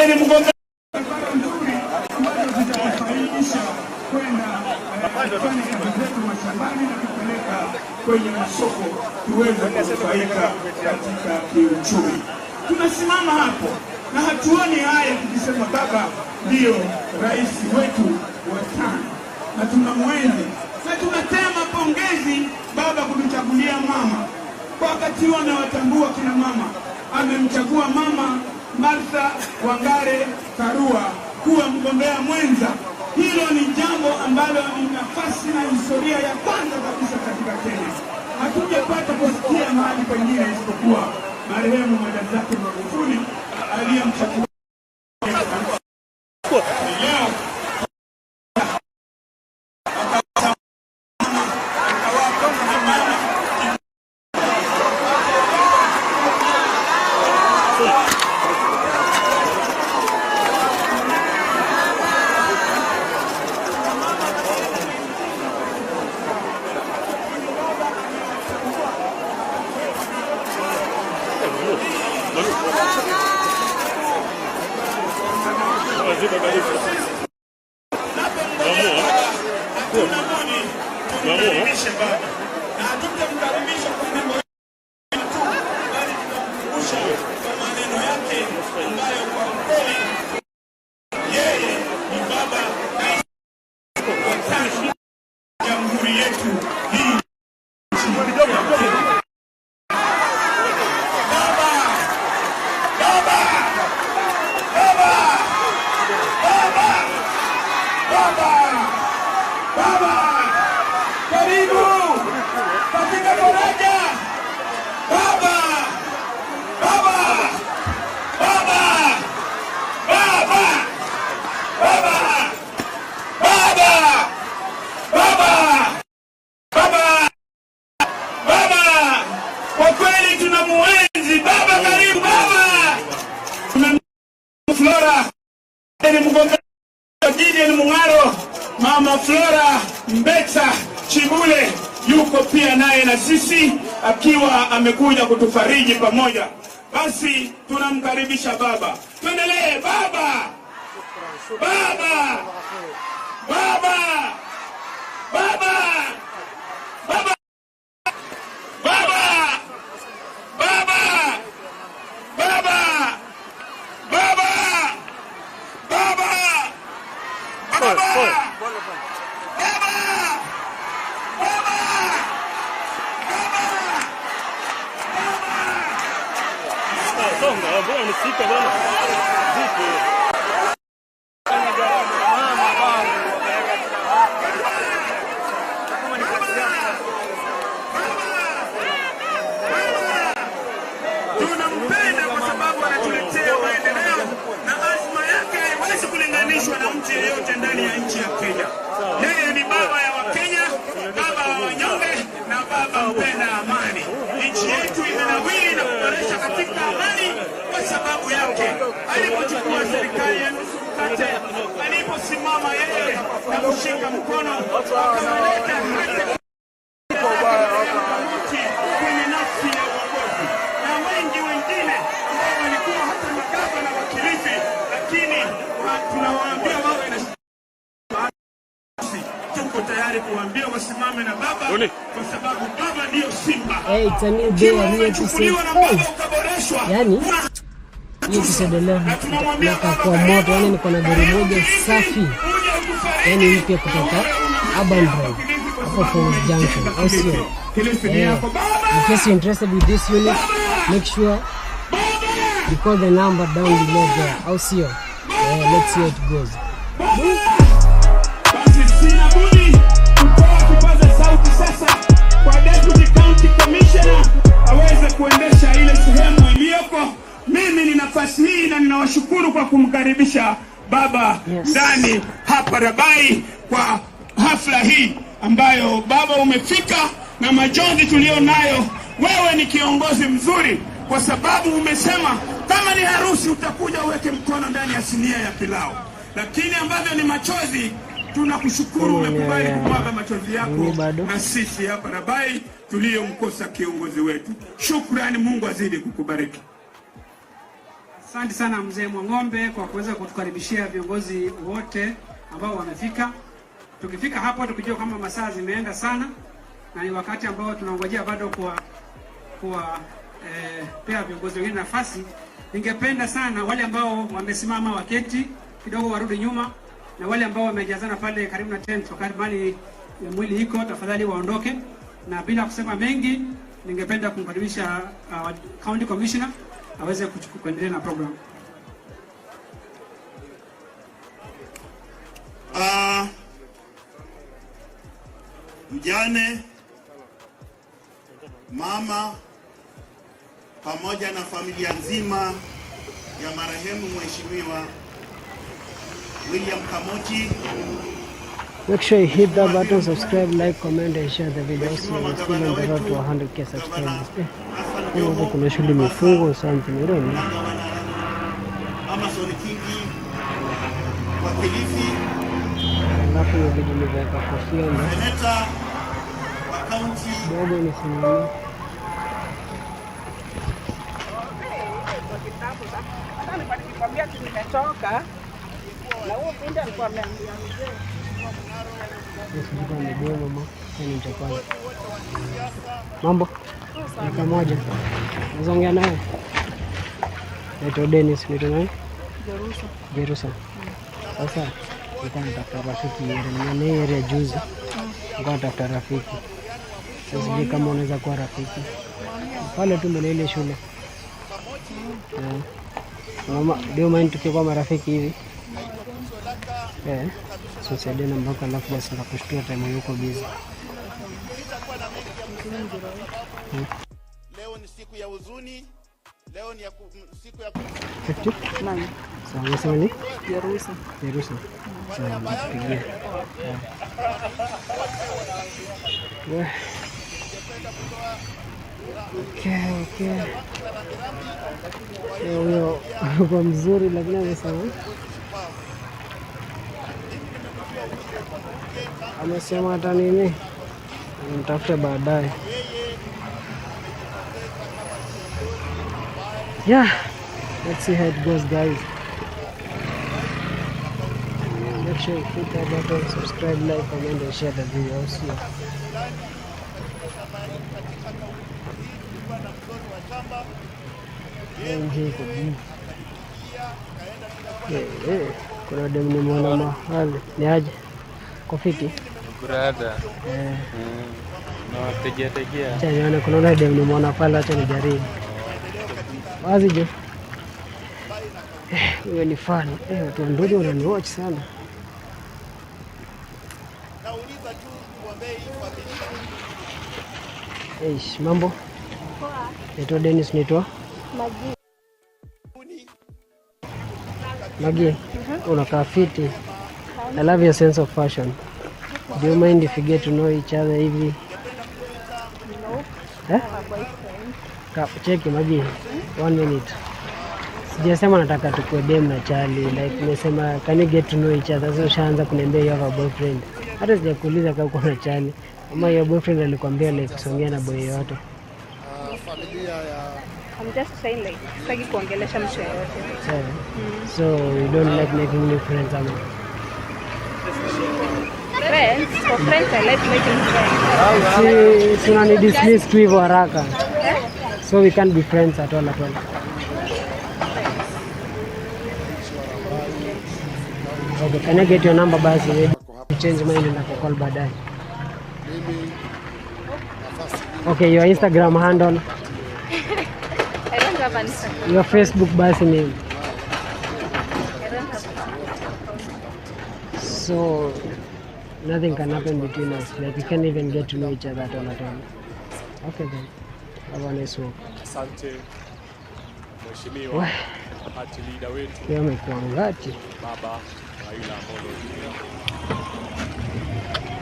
ni mgombea kwenye masoko tuweze kufaika katika kiuchumi. Tunasimama hapo na hatuoni haya tukisema baba ndio rais wetu wa tano na tunamwenzi na tunatema pongezi baba kutuchagulia mama. Kwa wakati huo anawatambua kina mama, amemchagua mama Martha Wangare Karua kuwa mgombea mwenza. Hilo ni jambo ambalo ni nafasi na historia ya kwanza kabisa katika Kenya. Hatujapata kusikia mahali pengine isipokuwa marehemu Madazake Magufuli aliyemchagua. Mama Flora Mbeta Chibule yuko pia naye na sisi akiwa amekuja kutufariji pamoja. Basi tunamkaribisha baba. Tuendelee baba. Baba. Baba. Baba. Baba. Baba. Baba. Baba. Baba. Baba. Baba. Tunampenda kwa sababu anatuletea maendeleo na azma yake haiwezi kulinganishwa na mtu yeyote ndani ya nchi ya Kenya. Yeye ni baba ya Wakenya, baba wa wanyonge na baba mpenda amani. Nchi yetu imenawiri na kuboresha katika amani kwa sababu yake. Alipochukua serikali ya nusu mkate, aliposimama yeye na kushika mkono, akaleta hata Mamoti kwenye nafsi ya uongozi. Na wengi wengine ambao walikuwa hata magavana wa Kilifi, lakini tunawaambia wawe na tuko tayari kuambia wasimame na baba kwa sababu baba ndio simba. Hey, tani bea ni episode. Yani hii episode leo kwa moto, yani niko na gari moja safi. Yani mpya kutoka Urban Drive hapo Forest Junction. Also, in case you're interested with this unit, make sure you call the number down below there. Also, let's see how it goes. Sauti sasa kwa Deputy County Commissioner aweze kuendesha ile sehemu iliyoko. Mimi ni nafasi hii na ninawashukuru kwa kumkaribisha baba ndani hapa Rabai kwa hafla hii ambayo baba umefika na majonzi tulio nayo. Wewe ni kiongozi mzuri kwa sababu umesema kama ni harusi utakuja uweke mkono ndani ya sinia ya pilau, lakini ambavyo ni machozi tunakushukuru umekubali kumwaga machozi yako na sisi hapa Rabai tuliyomkosa kiongozi wetu. Shukrani, Mungu azidi kukubariki. Asante sana mzee Mwang'ombe kwa kuweza kutukaribishia viongozi wote ambao wamefika. Tukifika hapo tukijua kama masaa zimeenda sana na ni wakati ambao tunangojea bado pea viongozi wengine nafasi. Ningependa sana wale ambao wamesimama waketi kidogo warudi nyuma, na wale ambao wamejazana pale karibu na tent wakati mali mwili iko tafadhali waondoke. Na bila kusema mengi, ningependa kumkaribisha county commissioner aweze kuendelea na program. Mjane, mama pamoja na familia nzima ya marehemu Mheshimiwa William Mamoti. Make sure you hit that button, subscribe, like, comment and share the video. So we're still on the road to 100k subscribers. Kuna shule mifungo something, you don't know. Wa Kilifi. Alafu ndio nimeweka kofia na Seneta wa county dogo ni simama. Nimetoka na huo pinda alikuwa ameambia mzee. Ndio ndio mama, ni mchapani. Mambo? Dakika moja. Nazongea naye. Naitwa Dennis, naitwa nani? Jerusa. Sasa nilikuwa natafuta rafiki ni area juzi. Nilikuwa natafuta rafiki. Sasa sijui kama unaweza kuwa rafiki. Pale tu mbele ile shule. Mama, ndio maana tukikuwa marafiki hivi. So sasa na mpaka alafu basi nakushtua time yuko busy. Leo ni siku ya huzuni. Leo ni siku ya Nani? Sawa, unasema ni? Jerusa. Sawa, nipigie. Okay. Huyo kwa mzuri lakini amesema hata nini mtafute baadaye. Yeah, let's see how it goes, guys. Make sure you hit that button, subscribe, like, comment and share the video. See kuna demu nimeona mahali ni aje kofiti brother na tegea acha nione kuna demu nimeona pale, acha nijaribu wazi je. Huyo ni fan watu ndogo wananiwatch sana. nauliza tu kuombea hii familia. Mambo? Poa. Naitwa Dennis, naitwa Magi. Unakaa fiti. I love your sense of fashion. Do you mind if you get to know each other hivi? No. Cheki Magi. 1 minute. Sijasema nataka tukue dem na Charlie. Like nimesema can you get to know each other? So shaanza kuniambia you have a boyfriend. Hata sijakuuliza kama uko na Charlie. Ama your boyfriend alikwambia like kusongea na boy yote. Familia ya I'm just saying like sitaki kuongelesha mtu yote. So you don't like making new friends ama? Friends, for friends I like making friends. Si unani dismiss tu hivyo haraka. So we can't be friends at all. Okay, can I get your number basi? You change mind and I'll call baadaye. Okay, your Instagram handle. I don't have an Instagram. Your Facebook basi name. I don't have. So nothing can happen between us. Like we can't even get to know each other at all. Okay then. Have a nice walk. Asante Mheshimiwa party leader wetu. Yeye amekuwa ngati. Baba Raila Odinga.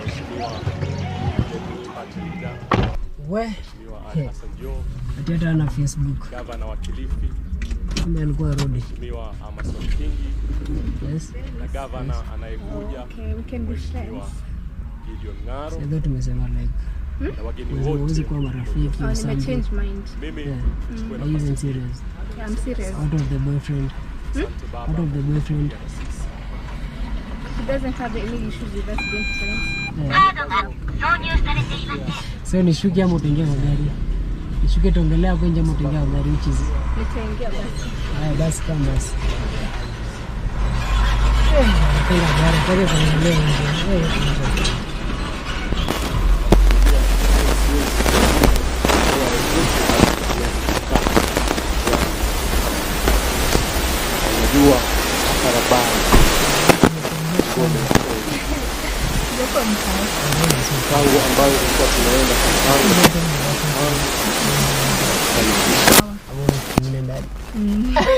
Mheshimiwa party leader. Mheshimiwa Hassan Joho. Hata na Facebook. Gavana wa Kilifi. Kama alikuwa rudi. Mheshimiwa Amason Kingi. Yes. Na gavana anayekuja. Okay, we can be friends. Gideon Ngaro. Sasa tumesema like na wageni wote. Huwezi kuwa marafiki or something. Change mind. Mimi Are you even serious? Yeah, I'm serious. Out of the boyfriend. Out of the boyfriend. He doesn't have any issues with us being friends. So nishuke ama utaingia kwa gari? Nishuke tuongelea hapo nje ama utaingia kwa gari which is? Nitaingia basi. Haya basi kama basi. Napenda gari kwa hiyo tunaendelea nje. Unajua barabara mpango ambayo tulikuwa tunaenda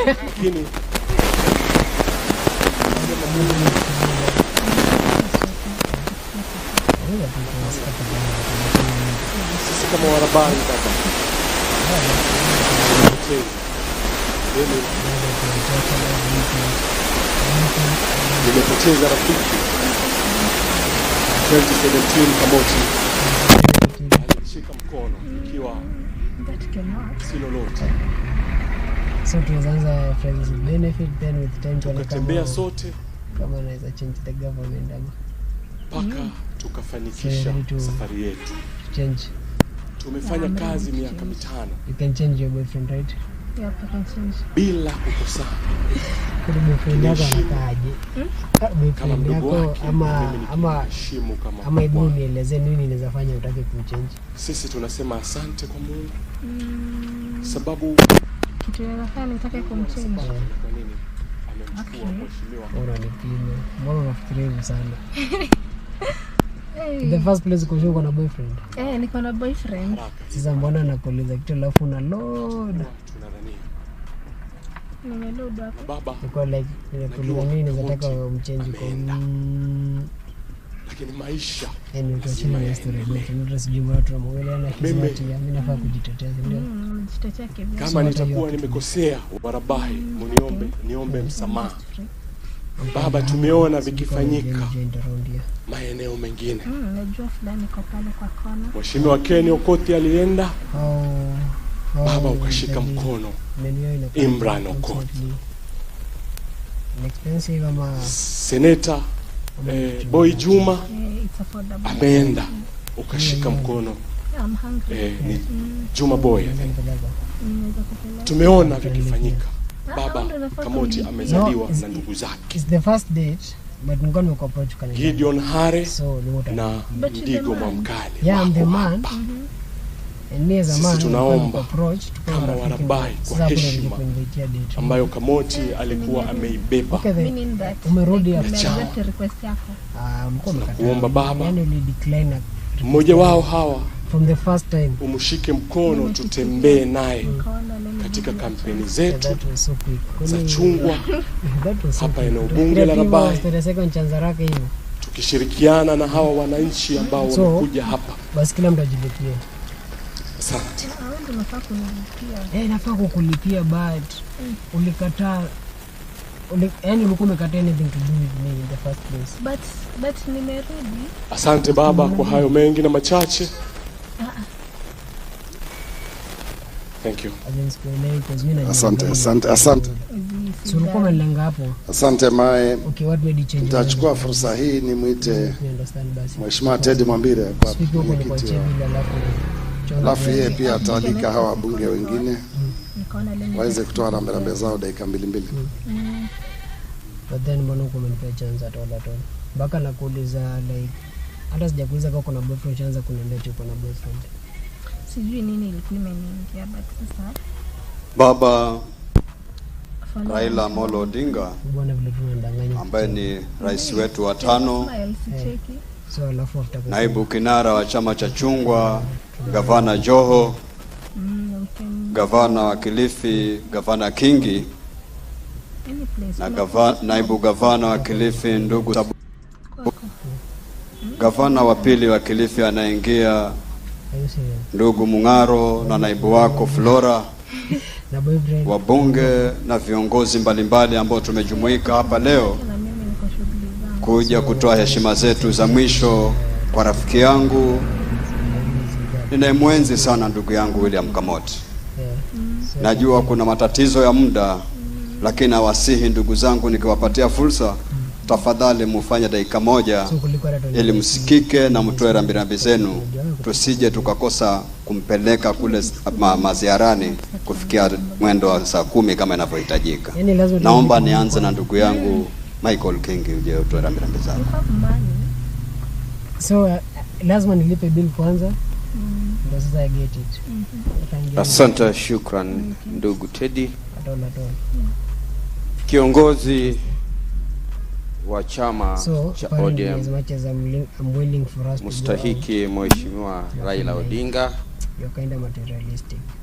lakini sisi kama warabani baba nimepoteza rafiki 2017 Mamoti alishika mkono ikiwa si lolote. So tunaanza friends with benefit, then with time tukatembea sote kama naweza change the government mpaka tukafanikisha safari yetu. Change. Tumefanya kazi miaka 5. You can change your boyfriend, right? Yeah, I can change. Bila kukosana. Kwa boyfriend yako anakaaje? Kama mdogo wake ama hebu nieleze nini naweza fanya utake kumchange. Sisi tunasema asante kwa Mungu. Sababu kitu ninafanya nitake kumchange. Kwa nini? Amemchukua mheshimiwa. Unanipima. Mbona unafikiria sana? The first place uko na boyfriend? Niko na boyfriend. Sasa mbona nakuuliza kitu alafu una load? Tunadhania. Nimeload hapo. Baba. Niko like ninakuuliza nini nataka umchange kwa lakini maisha. Yaani utachana na story yetu. Ndio sijui mbona tunamuongelea na kisati. Mimi nafaa kujitetea ndio. Jitetea kivipi? Kama nitakuwa nimekosea warabai, niombe msamaha. Baba, tumeona vikifanyika maeneo mengine. Najua fulani kwa pale kwa kona. Mheshimiwa Ken Okoti alienda. Baba ukashika mkono. Imran Okoti. Expensive ama Senator Boy Juma ameenda ukashika mkono. Ni Juma Boy. Tumeona vikifanyika. Baba Kamoti amezaliwa na ndugu zake. It's the first date, but niko approach kana. Gideon Hare na Digo Mamkali. Yeah, I'm the man. And me as a man, tunaomba approach kama warabai kwa heshima ambayo Kamoti alikuwa ameibeba. Umerudi hapo request yako. Mkono kuomba baba. Yani uli decline mmoja wao hawa from the first time. Umshike mkono tutembee naye katika kampeni zetu za chungwa hapa eneo bunge la Rabai, tukishirikiana na hawa wananchi ambao wamekuja hapa. Basi kila mtu ajilipie. Asante. Nafaa kukulipia but ulikataa. Yaani ulikuwa umekataa anything to do with me in the first place. But nimerudi. Asante baba kwa hayo mengi na machache. Thank you. Asante. Sulikuwa mlenga hapo. Asante mae. Okay, what made you change? Nitachukua fursa hii nimuite Mheshimiwa Ted Mwambire kwa mwenyekiti. Alafu yeye pia ataalika hawa bunge wengine waweze kutoa rambirambi zao dakika 2. But then mbona uko umenipea chance at all? Baka nakuuliza like hata sijakuuliza kama kuna boyfriend chance kuniambia tu kuna boyfriend. Sijui nini ilikuwa imeniingia but sasa Baba Raila Odinga ambaye ni rais wetu wa 5, naibu kinara wa chama cha chungwa, gavana Joho, gavana wa Kilifi, gavana Kingi, na naibu gavana wa Kilifi ndugu Sabu. Gavana wa pili wa Kilifi anaingia ndugu Mungaro na naibu wako Flora, wabunge na viongozi mbalimbali ambao tumejumuika hapa leo kuja kutoa heshima zetu za mwisho kwa rafiki yangu ninamwenzi sana ndugu yangu William Kamoti. Najua kuna matatizo ya muda, lakini nawasihi ndugu zangu, nikiwapatia fursa, tafadhali mufanye dakika moja ili msikike na mtoe rambirambi zenu, tusije tukakosa kumpeleka kule maziarani kufikia mwendo wa saa 10 kama inavyohitajika. Naomba nianze na ndugu yangu Michael Kingi, uje utoe rambirambi zako. So lazima nilipe bill kwanza. Ndio sasa I get it. Asante, shukran ndugu Teddy. Kiongozi wa chama cha ODM mustahiki Mheshimiwa Raila Odinga,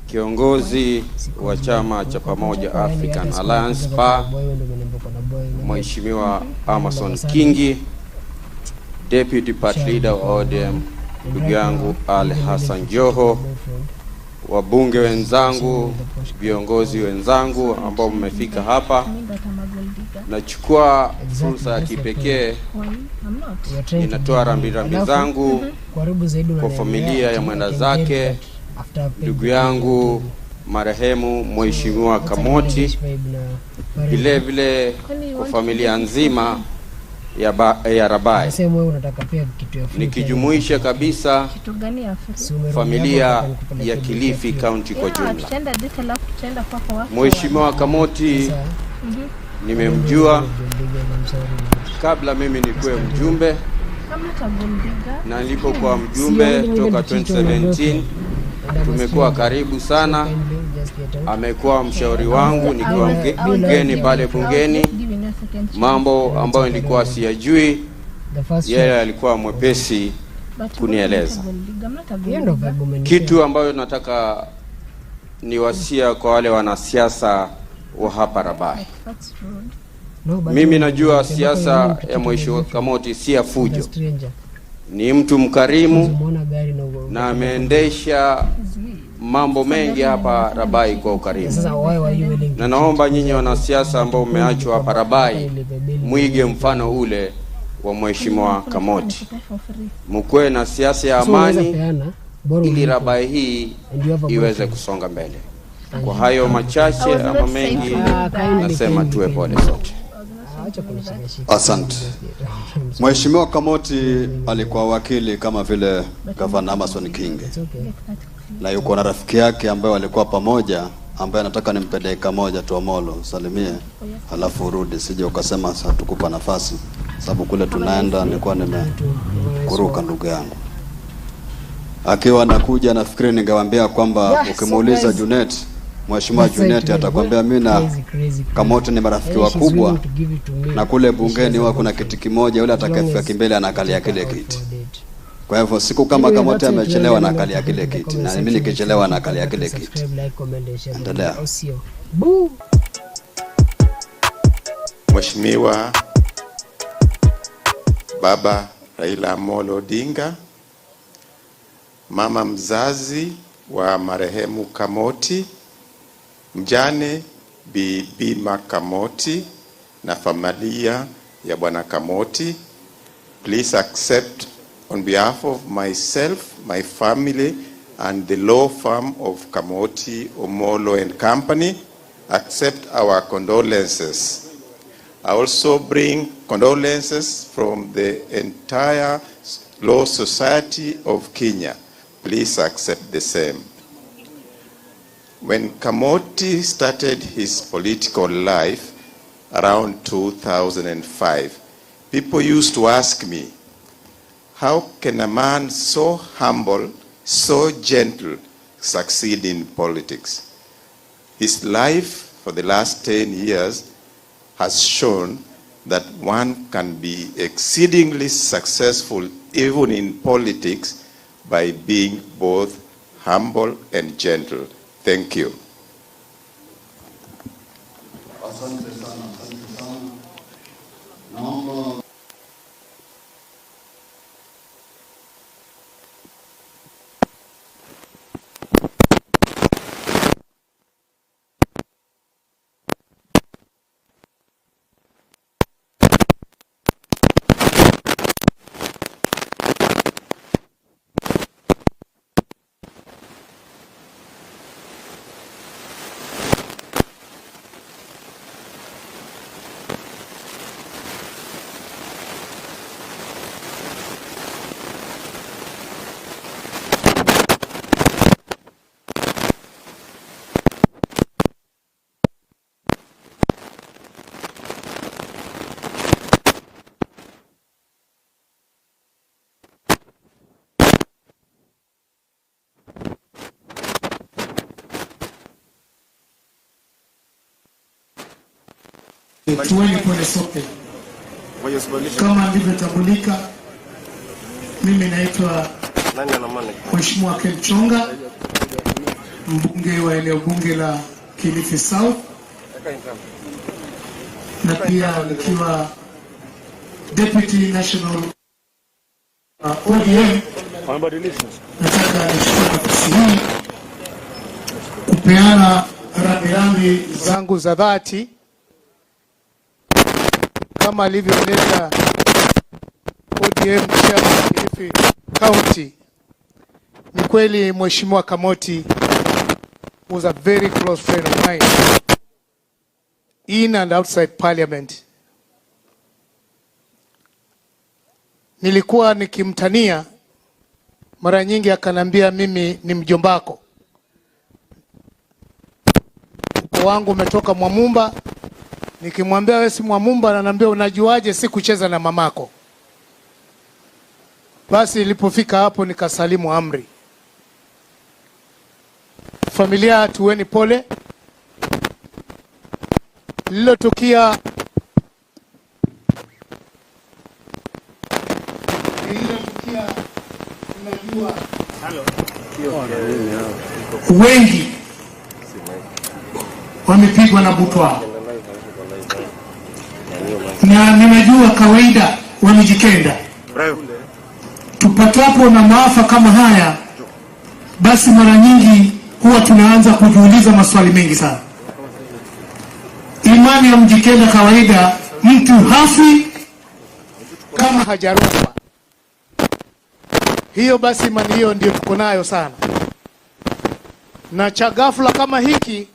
kiongozi wa chama cha pamoja African Alliance PA Mheshimiwa Amason Kingi, Deputy Party Leader wa ODM ndugu yangu Ali Hassan Joho, wabunge wenzangu, viongozi wenzangu ambao mmefika hapa, nachukua fursa ya kipekee ninatoa rambirambi zangu kwa familia ya mwenda zake ndugu yangu marehemu Mheshimiwa Kamoti, vile vile kwa familia nzima ya Rabai, nikijumuisha kabisa familia ya Kilifi County kwa jumla. Mheshimiwa Kamoti nimemjua kabla mimi nikuwe mjumbe, na nilipokuwa mjumbe toka 2017 tumekuwa karibu sana. Amekuwa mshauri wangu nikiwa mgeni pale bungeni, mambo ambayo nilikuwa siyajui yeye alikuwa mwepesi kunieleza. Kitu ambayo nataka niwasia kwa wale wanasiasa wa hapa Rabai, mimi najua siasa ya Mheshimiwa Kamoti si ya fujo, ni mtu mkarimu na ameendesha mambo mengi hapa Rabai kwa ukarimu. Na naomba nyinyi wanasiasa ambao mmeachwa hapa Rabai muige mfano ule wa Mheshimiwa Kamoti, mkwe na siasa ya amani ili Rabai hii iweze kusonga mbele. Kwa hayo machache ama mengi, nasema tuwe pole sote. Asante. Mheshimiwa Kamoti alikuwa wakili kama vile Gavana Amason Kingi, na yuko na rafiki yake ambaye walikuwa pamoja, ambaye nataka nimpe dakika moja tu Omolo salimie, halafu urudi, sije ukasema hatukupa nafasi, sababu kule tunaenda nilikuwa nimekuruka ndugu yangu. Akiwa anakuja nafikiri ningewaambia kwamba ukimuuliza Junet, Mheshimiwa Junet atakwambia mimi na Kamoti ni marafiki wakubwa, na kule bungeni huwa kuna kiti kimoja, yule atakayefika kimbele anakalia kile kiti. Kwa hivyo siku kama Kamoti amechelewa na kalia kile kiti, na mimi nikichelewa na kalia kile kiti. Endelea. Mheshimiwa Baba Raila Odinga, mama mzazi wa marehemu Kamoti, mjane Bibi Kamoti na familia ya Bwana Kamoti, please accept on behalf of myself, my family and the law firm of Kamoti, Omolo and Company, accept our condolences. I also bring condolences from the entire Law Society of Kenya. Please accept the same. When Kamoti started his political life around 2005, people used to ask me, how can a man so humble, so gentle, succeed in politics? His life for the last 10 years has shown that one can be exceedingly successful even in politics by being both humble and gentle. Thank you. Tuweni pole sote. Kama alivyotambulika, mimi naitwa Mheshimiwa Kemchonga, mbunge wa eneo bunge la Kilifi South, na pia nikiwa Deputy National ODM. Nataka nichukue nafasi hii kupeana rambirambi zangu za dhati kama alivyoeleza ODM Chairman Kilifi County. Ni kweli Mheshimiwa Kamoti was a very close friend of mine in and outside parliament. Nilikuwa nikimtania mara nyingi, akanambia mimi ni mjombako, ukoo wangu umetoka Mwamumba. Nikimwambia wewe si Mwamumba, ananiambia unajuaje si kucheza na mamako? Basi ilipofika hapo nikasalimu amri. Familia, tuweni pole. Lililotukia unajua wengi wamepigwa na butwa, na ninajua kawaida wamejikenda. Tupatapo na maafa kama haya, basi mara nyingi huwa tunaanza kujiuliza maswali mengi sana. Imani ya mjikenda kawaida, mtu hafi kama hajarukwa. Hiyo basi imani hiyo ndio tuko nayo sana. Na cha ghafla kama hiki,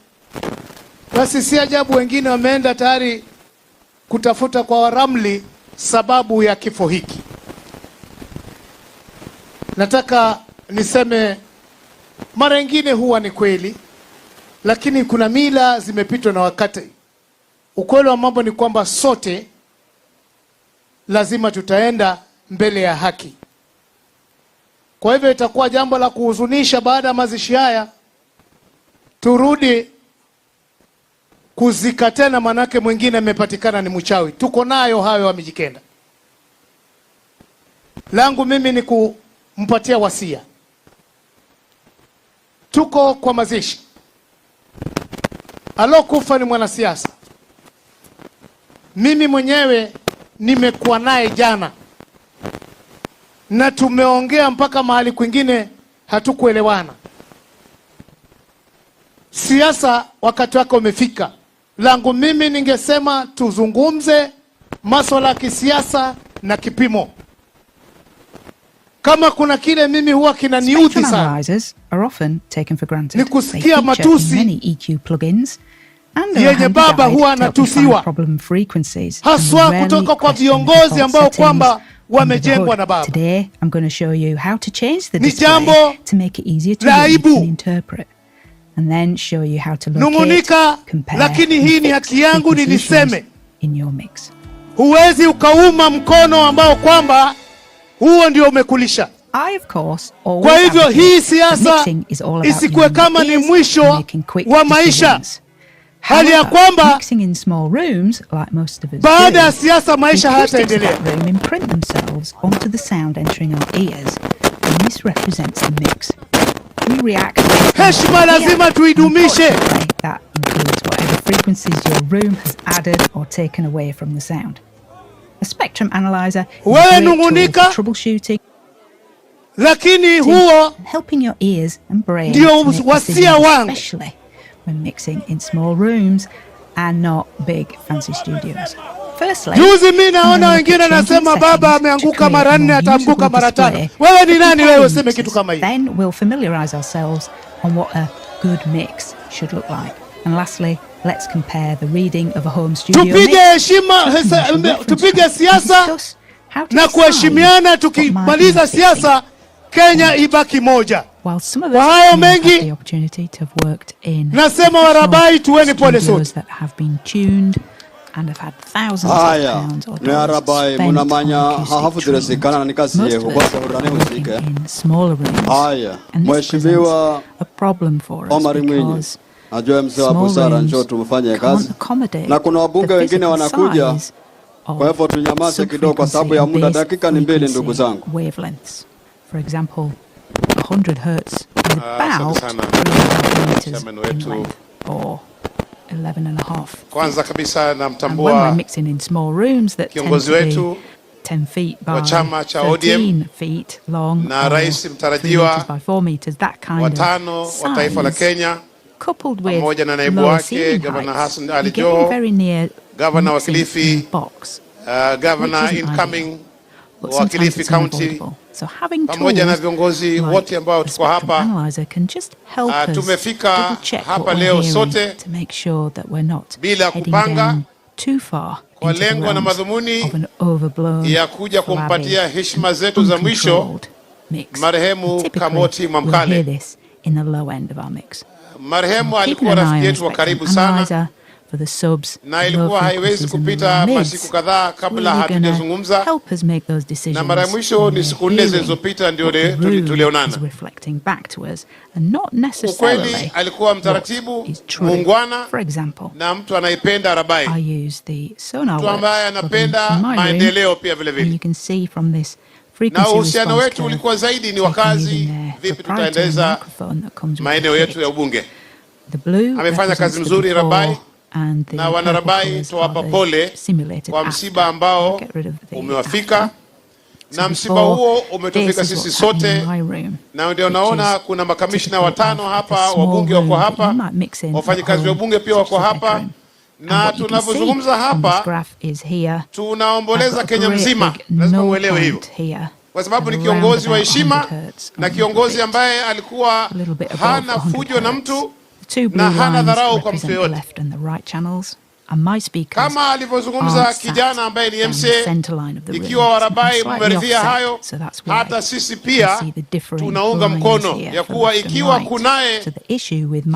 basi si ajabu wengine wameenda tayari kutafuta kwa Waramli sababu ya kifo hiki. Nataka niseme mara nyingine huwa ni kweli, lakini kuna mila zimepitwa na wakati. Ukweli wa mambo ni kwamba sote lazima tutaenda mbele ya haki. Kwa hivyo itakuwa jambo la kuhuzunisha baada ya mazishi haya turudi kuzika tena, manake mwingine amepatikana ni mchawi. Tuko nayo hayo wamejikenda. Langu mimi ni kumpatia wasia. Tuko kwa mazishi. Alokufa ni mwanasiasa. Mimi mwenyewe nimekuwa naye jana, na tumeongea mpaka mahali kwingine hatukuelewana. Siasa wakati wake umefika. Langu mimi ningesema tuzungumze masuala ya kisiasa na kipimo. Kama kuna kile mimi huwa kinaniudhi sana, ni kusikia matusi yenye baba huwa anatusiwa, haswa kutoka kwa viongozi ambao kwamba wamejengwa na baba. Ni jambo la aibu. Nungunika, lakini hii ni haki yangu niliseme. Huwezi ukauma mkono ambao kwamba huo ndio umekulisha. Kwa hivyo hii siasa isikuwe kama ni mwisho wa maisha, hali ya kwamba baada ya siasa maisha hataendelea. Heshima lazima tuidumishe. Wewe nungunika, lakini huo ndio wasia wangu. Juzi mimi naona wengine nasema baba ameanguka mara 4 ataanguka mara 5. Wewe ni nani wewe useme kitu kama hicho? Then we'll familiarize ourselves on what a good mix should look like. And lastly, let's compare the reading of a home studio. Tupige heshima, tupige siasa na kuheshimiana. Tukimaliza siasa, Kenya ibaki moja. Kwa hayo mengi nasema Warabai tuweni pole sote. Haya, ni Arabai munamanya hafudiresikana na nikazi yehu kwa urane husike. Haya, Mheshimiwa Omar Mwinyi, Najua mzee wa busara, njoo tumfanye kazi. Na kuna wabunge wengine wanakuja. Kwa hivyo tunyamaze kidogo kwa sababu ya muda, dakika ni 2 ndugu zangu. For example, 100 hertz is about 11 meters in length, or 11.5. Kwanza kabisa namtambua kiongozi wetu 10 feet by wa chama cha 13 feet long, na rais mtarajiwa wa tano wa taifa la Kenya, pamoja na naibu wake Gavana Hassan Ali Joho, Gavana wa Kilifi, Gavana incoming wa Kilifi County, pamoja na viongozi wote ambao tuko hapa. Tumefika hapa leo sote bila kupanga, kwa lengo na madhumuni ya kuja kumpatia heshima zetu za mwisho marehemu Kamoti Mwamkale. Marehemu alikuwa rafiki yetu wa karibu sana, na ilikuwa haiwezi kupita masiku kadhaa kabla hatujazungumza, na mara mwisho ni siku 4 zilizopita ndio tulionana. Ukweli alikuwa mtaratibu, muungwana, na mtu anayependa rabai, mtu ambaye anapenda maendeleo pia vile vile. Na uhusiano wetu ulikuwa zaidi ni wakazi, vipi tutaendeleza maeneo yetu ya ubunge. Amefanya kazi nzuri Rabai, na wanarabai tuwapa pole kwa msiba ambao umewafika, na msiba huo umetufika sisi sote. Na ndio naona kuna makamishna 5 hapa, wabunge wako hapa, wafanyikazi wa bunge pia wako hapa, na tunavyozungumza hapa tunaomboleza Kenya mzima. Lazima uelewe hivyo, kwa sababu ni kiongozi wa heshima na kiongozi ambaye alikuwa hana fujo na mtu na hana dharau kwa mtu yote. Kama alivyozungumza kijana ambaye ni MCA, ikiwa warabai mmeridhia hayo, hata sisi pia tunaunga mkono ya kuwa ikiwa kunaye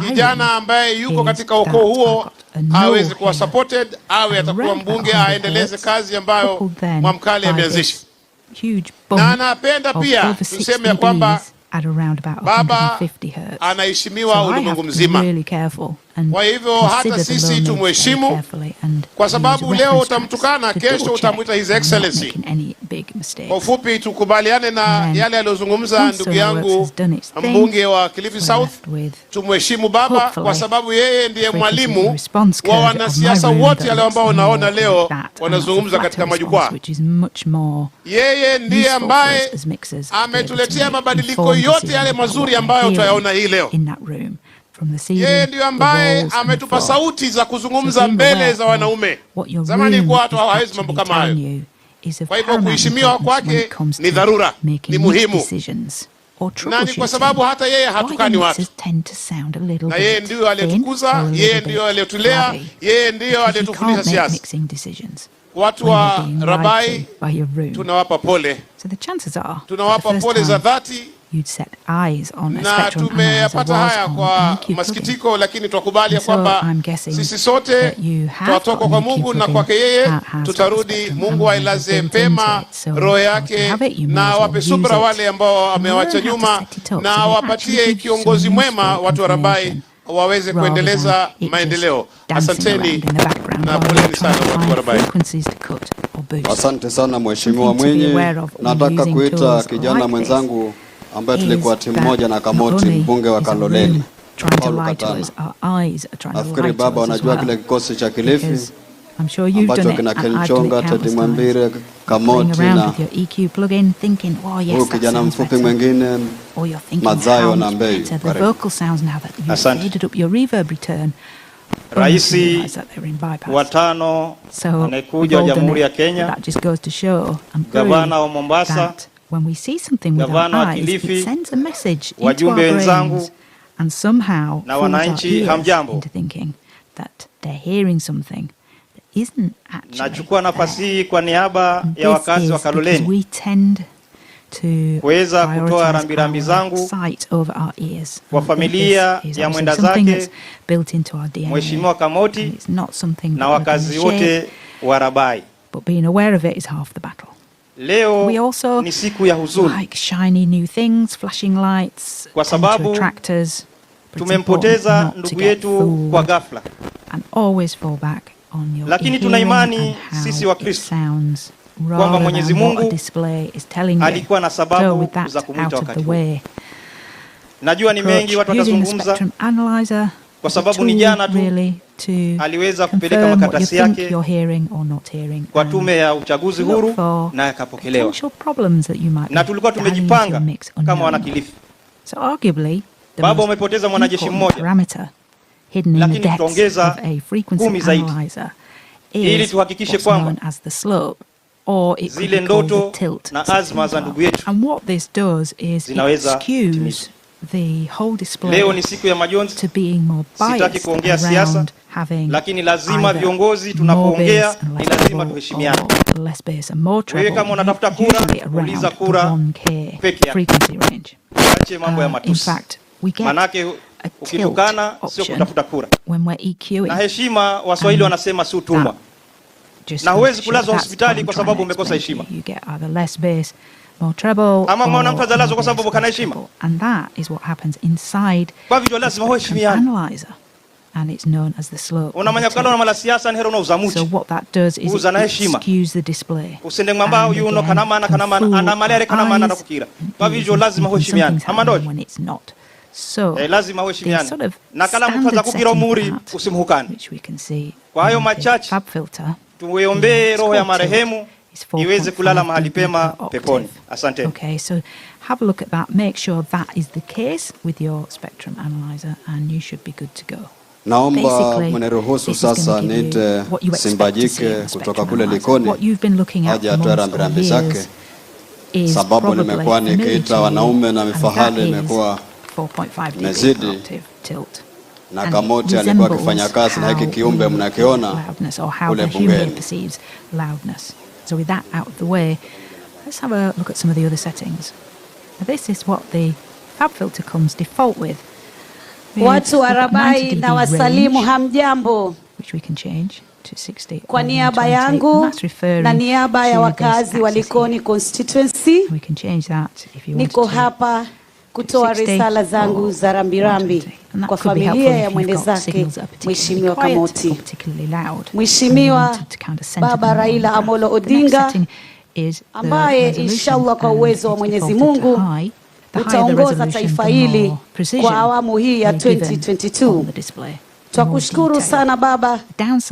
kijana ambaye yuko katika ukoo huo aweze kuwa supported, awe atakuwa mbunge, aendeleze kazi ambayo Mwamkale ameanzisha. Na anapenda pia tuseme ya kwamba baba anaheshimiwa ulimwengu mzima. Kwa hivyo hata sisi tumheshimu, kwa sababu leo utamtukana, kesho utamuita His Excellency. Kwa ufupi, tukubaliane na yale aliyozungumza ndugu yangu mbunge wa Kilifi South. Tumheshimu baba kwa sababu yeye ndiye mwalimu wa wanasiasa wote wale ambao unaona leo wanazungumza katika majukwaa. Yeye ndiye ambaye ametuletea mabadiliko yote yale mazuri ambayo tutayaona hii leo. Yeye ndiye ambaye ametupa sauti za kuzungumza mbele za wanaume. Zamani kwa watu hawawezi mambo kama hayo. Kwa hivyo kuheshimiwa kwake ni dharura, ni muhimu. Na ni kwa sababu hata yeye hatukani watu. Na yeye ndiyo aliyetukuza, yeye ndiyo aliyetulea, yeye ndiyo aliyetufundisha siasa. Watu wa Rabai tunawapa pole. Tunawapa pole za dhati. Na tumeyapata haya kwa masikitiko, lakini tukubali kwamba sisi sote tutatoka kwa Mungu na kwake yeye tutarudi. Mungu ailaze pema roho yake na wape subra wale ambao amewacha nyuma, na wapatie kiongozi mwema watu wa Rabai waweze kuendeleza maendeleo. Asanteni na poleni sana watu wa Rabai. Asante sana Mheshimiwa Mwinyi. Nataka kuita kijana mwenzangu ambaye tulikuwa timu moja na Kamoti, mbunge wa Kaloleni. Nafikiri baba unajua kile kikosi cha Kilifi ambacho kina Kenchonga, Teddy Mwambire, Kamoti na huyu kijana mfupi mwingine Mazayo na Mbei. Asante. Raisi wa 5 anayekuja wa Jamhuri ya Kenya, gavana wa Mombasa, gavana wa Kilifi, wajumbe wenzangu na wananchi, hamjambo. Nachukua nafasi hii kwa niaba ya wakazi wa Kaloleni kuweza kutoa rambirambi zangu kwa familia ya mwenda zake Mheshimiwa Kamoti na wakazi wote wa Rabai. Leo ni siku ya huzuni kwa sababu tumempoteza ndugu yetu kwa ghafla. Lakini tuna imani sisi wa Kristo kwamba Mwenyezi Mungu alikuwa na sababu za kumuita wakati huu. Najua ni mengi watu watazungumza kwa sababu ni jana tu aliweza kupeleka makaratasi yake kwa tume ya uchaguzi huru na yakapokelewa. Na tulikuwa tumejipanga kama wana Kilifi. Baba umepoteza mwanajeshi mmoja, lakini tutaongeza 10 zaidi ili tuhakikishe kwamba zile ndoto na azma za ndugu yetu zinaweza kutimizwa. Leo ni siku ya majonzi. Sitaki kuongea siasa, lakini lazima viongozi tunapoongea ni lazima tuheshimiane. Wewe kama unatafuta kura, uliza kura peke yake. Acha mambo ya matusi. Manake ukitukana sio kutafuta kura. Na heshima, Waswahili wanasema si utumwa. Na huwezi kulazwa hospitali kwa sababu umekosa heshima. Ama mwana mtu azalazwa kwa sababu kana heshima. And that is what happens inside the analyzer, and it's known as the slope. So what that does is it skews the display. When it's not. So they sort of which we can see. Fab filter. Tuombe roho ya marehemu iweze kulala mahali pema peponi. Asante. Okay, so have a look at that. Make sure that is the case with your spectrum analyzer and you should be good to go. Naomba mniruhusu sasa niite Simbajike kutoka kule Likoni aje atoe rambirambi zake, sababu nimekuwa nikiita wanaume na mifahali imekuwa mezidi, na Kamoti alikuwa akifanya kazi na hiki kiumbe mnakiona kule bungeni. So with that out of the way, let's have a look at some of the other settings. Now this is what the fab filter comes default with. Watu wa Rabai na wasalimu hamjambo. Which we can change to 60. Kwa niaba yangu na niaba ya wakazi wa Likoni constituency, we can change that if you want. Niko hapa kutoa risala zangu za rambirambi kwa familia ya mwende zake Mheshimiwa Kamoti. Mheshimiwa Baba Raila Amolo Odinga, ambaye inshallah kwa uwezo wa Mwenyezi Mungu utaongoza taifa hili kwa awamu hii ya 2022. Twakushukuru sana Baba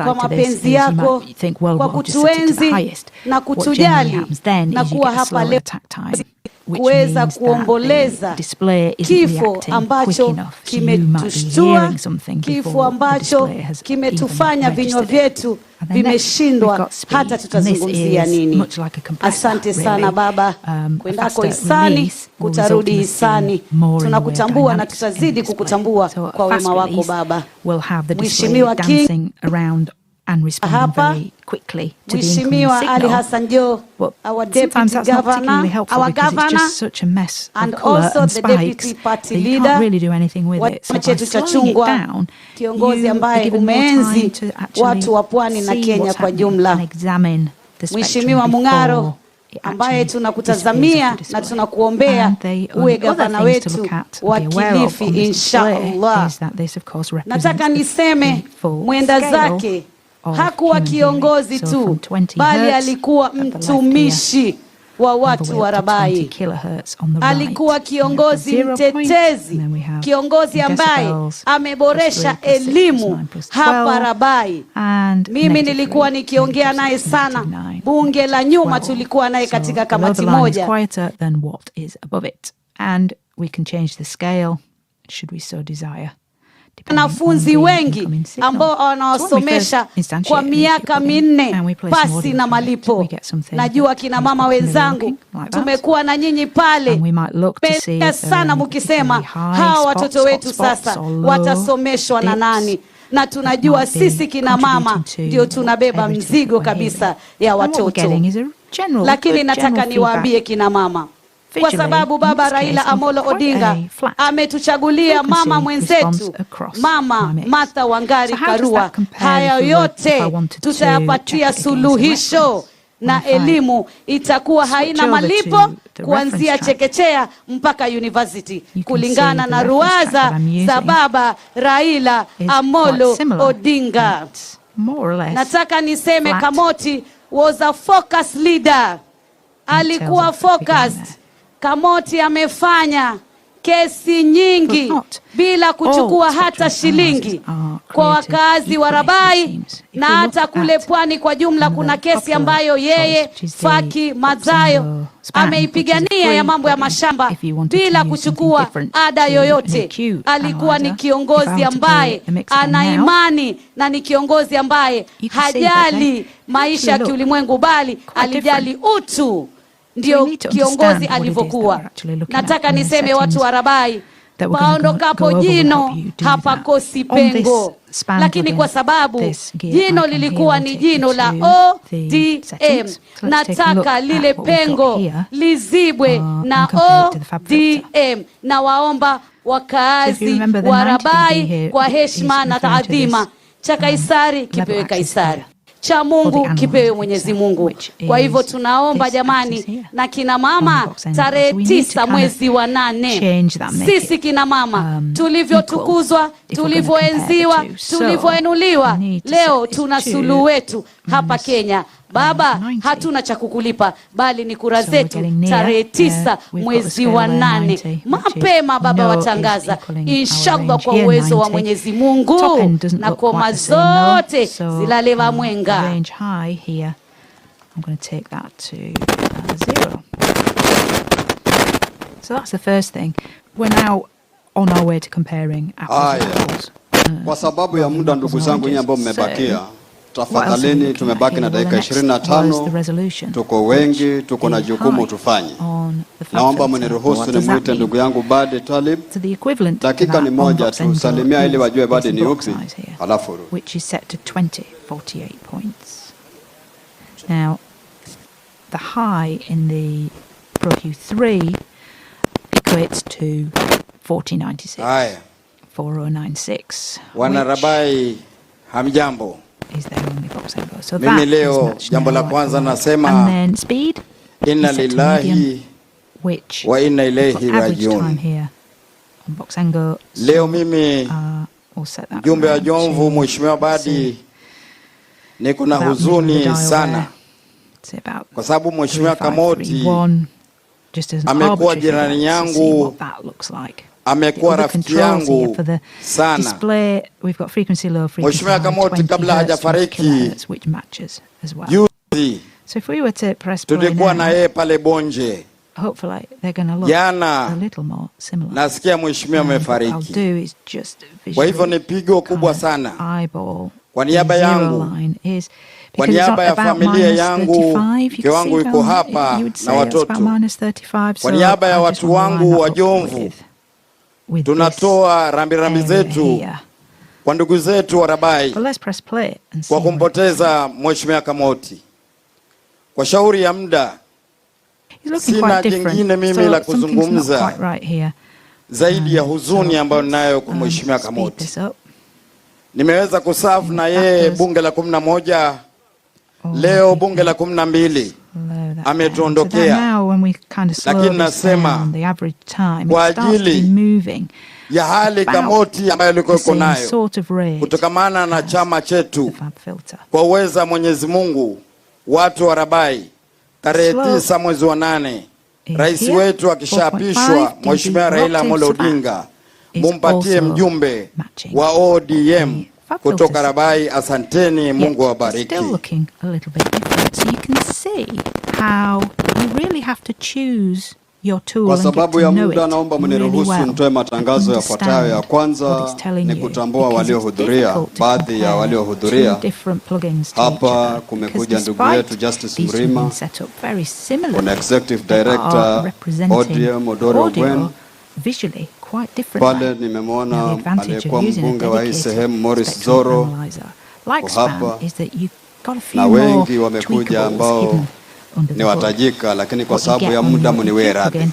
kwa mapenzi yako, kwa kutuenzi na kutujali na kuwa hapa leo kuweza kuomboleza kifo ambacho kimetushtua, kifo ambacho kimetufanya vinywa vyetu vimeshindwa hata tutazungumzia nini. Asante sana Baba, kwendako hisani kutarudi hisani. Tunakutambua na tutazidi kukutambua kwa wema wako Baba. Mheshimiwa King and respond very quickly to the incoming Ali Hassan Joho, our deputy governor, our governor, it's just such a mess and of colour also and the spikes deputy party that you leader, can't really do anything with it. So by slowing it down, kiongozi you ambaye are given more time umeenzi to actually watu wa pwani na see Kenya what's kwa happening jumla. and examine the Mheshimiwa spectrum Mungaro, before it ambaye actually tunakutazamia na tunakuombea uwe gavana wetu wa Kilifi inshallah. Nataka niseme mwenda zake hakuwa kiongozi tu, bali alikuwa mtumishi wa watu wa Rabai. Alikuwa kiongozi mtetezi, kiongozi ambaye ameboresha elimu hapa Rabai. Mimi nilikuwa nikiongea naye sana, bunge la nyuma tulikuwa naye katika kamati moja. And we can change the scale should we so desire. Wanafunzi wengi ambao wanawasomesha kwa miaka 4 pasi na malipo. Najua kina mama wenzangu tumekuwa na nyinyi pale, penda sana mkisema hawa watoto wetu sasa watasomeshwa na nani, na tunajua sisi kina mama ndio tunabeba mzigo kabisa ya watoto. Lakini nataka niwaambie kina mama, kwa sababu Baba Raila Amolo Odinga ametuchagulia mama mwenzetu, Mama Martha Wangari Karua. Haya yote tutayapatia suluhisho na elimu itakuwa haina malipo kuanzia chekechea mpaka university kulingana na ruwaza za baba Raila Amolo Odinga. Nataka niseme Kamoti was a focus leader. Alikuwa focused. Kamoti amefanya kesi nyingi bila kuchukua hata shilingi kwa wakazi wa Rabai na hata kule pwani kwa jumla. Kuna kesi ambayo yeye Faki Madzayo ameipigania ya mambo ya mashamba bila kuchukua ada yoyote. Alikuwa ni kiongozi ambaye ana imani na ni kiongozi ambaye hajali maisha ya kiulimwengu bali alijali utu. Ndio kiongozi alivyokuwa. Nataka niseme watu wa Rabai, paondokapo jino hapakosi pengo. Lakini kwa sababu jino lilikuwa ni jino la ODM, nataka lile pengo lizibwe na ODM. Na waomba wakaazi wa Rabai kwa heshima na taadhima, cha Kaisari kipewe Kaisari, cha Mungu kipewe Mwenyezi Mungu. Kwa hivyo tunaomba jamani, na kina mama, tarehe 9 mwezi wa 8, sisi kina mama tulivyotukuzwa, tulivyoenziwa, tulivyoenuliwa, leo tuna suluhu wetu hapa Kenya. Baba, hatuna cha kukulipa bali ni kura zetu tarehe 9 mwezi wa 8. Mapema baba watangaza, inshallah kwa uwezo wa Mwenyezi Mungu, na koma zote zilaleva mwenga. I'm going to take that to 0. So that's the first thing. We're now on our way to comparing apples. Kwa sababu ya muda, ndugu zangu nyinyi ambao mmebakia, tafadhalini, tumebaki na dakika 25. Tuko wengi, tuko na jukumu tufanye. Naomba mniruhusu nimwite ndugu yangu Badi Talib. Dakika ni moja tu, salimia ili wajue Badi ni upi, alafu which is set to 20.48 points. Now, the high in the Procu 3 equates to 4096. 4096. Wanarabai, hamjambo. Is there only box angle? So mimi leo jambo la kwanza nasema, and then speed inna lillahi wa inna ilaihi rajiun. Leo mimi jumbe wa Jomvu, Mheshimiwa Badi, niko na huzuni sana kwa sababu Mheshimiwa Kamoti amekuwa jirani yangu, amekuwa rafiki yangu sana. Mheshimiwa Kamoti kabla hajafariki juzi tulikuwa na yeye pale Bonje. Jana nasikia Mheshimiwa amefariki. Kwa hivyo ni pigo kubwa sana kwa niaba yangu, kwa niaba ya familia yangu, mke wangu yuko hapa na watoto, kwa niaba ya watu wangu wa Jomvu, tunatoa rambirambi zetu kwa ndugu zetu wa Rabai kwa kumpoteza Mheshimiwa Kamoti. Kwa shauri ya muda, sina jingine mimi la kuzungumza zaidi ya huzuni ambayo ninayo kwa Mheshimiwa Kamoti. Nimeweza kusafu na yeye bunge la 11, leo bunge la 12. Ametuondokea, lakini nasema kwa ajili ya hali Kamoti ambayo alikuwa nayo kutokamana na chama chetu, kwa uweza Mwenyezi Mungu, watu wa Rabai, tarehe 9 mwezi wa 8, rais wetu akishapishwa, Mheshimiwa Raila Amolo Odinga, mumpatie mjumbe wa ODM kutoka Rabai. Asanteni, Mungu awabariki. Kwa sababu ya muda, naomba mniruhusu nitoe matangazo yafuatayo. Ya kwanza ni kutambua waliohudhuria. Baadhi ya waliohudhuria hapa, kumekuja ndugu yetu Justice Mrima, kuna Executive Director ODM Odoro Gwen. Pale nimemwona aliyekuwa mbunge wa hii sehemu Morris Zoro hapa, na wengi wamekuja ambao ni watajika, lakini kwa sababu ya muda mniwe radhi.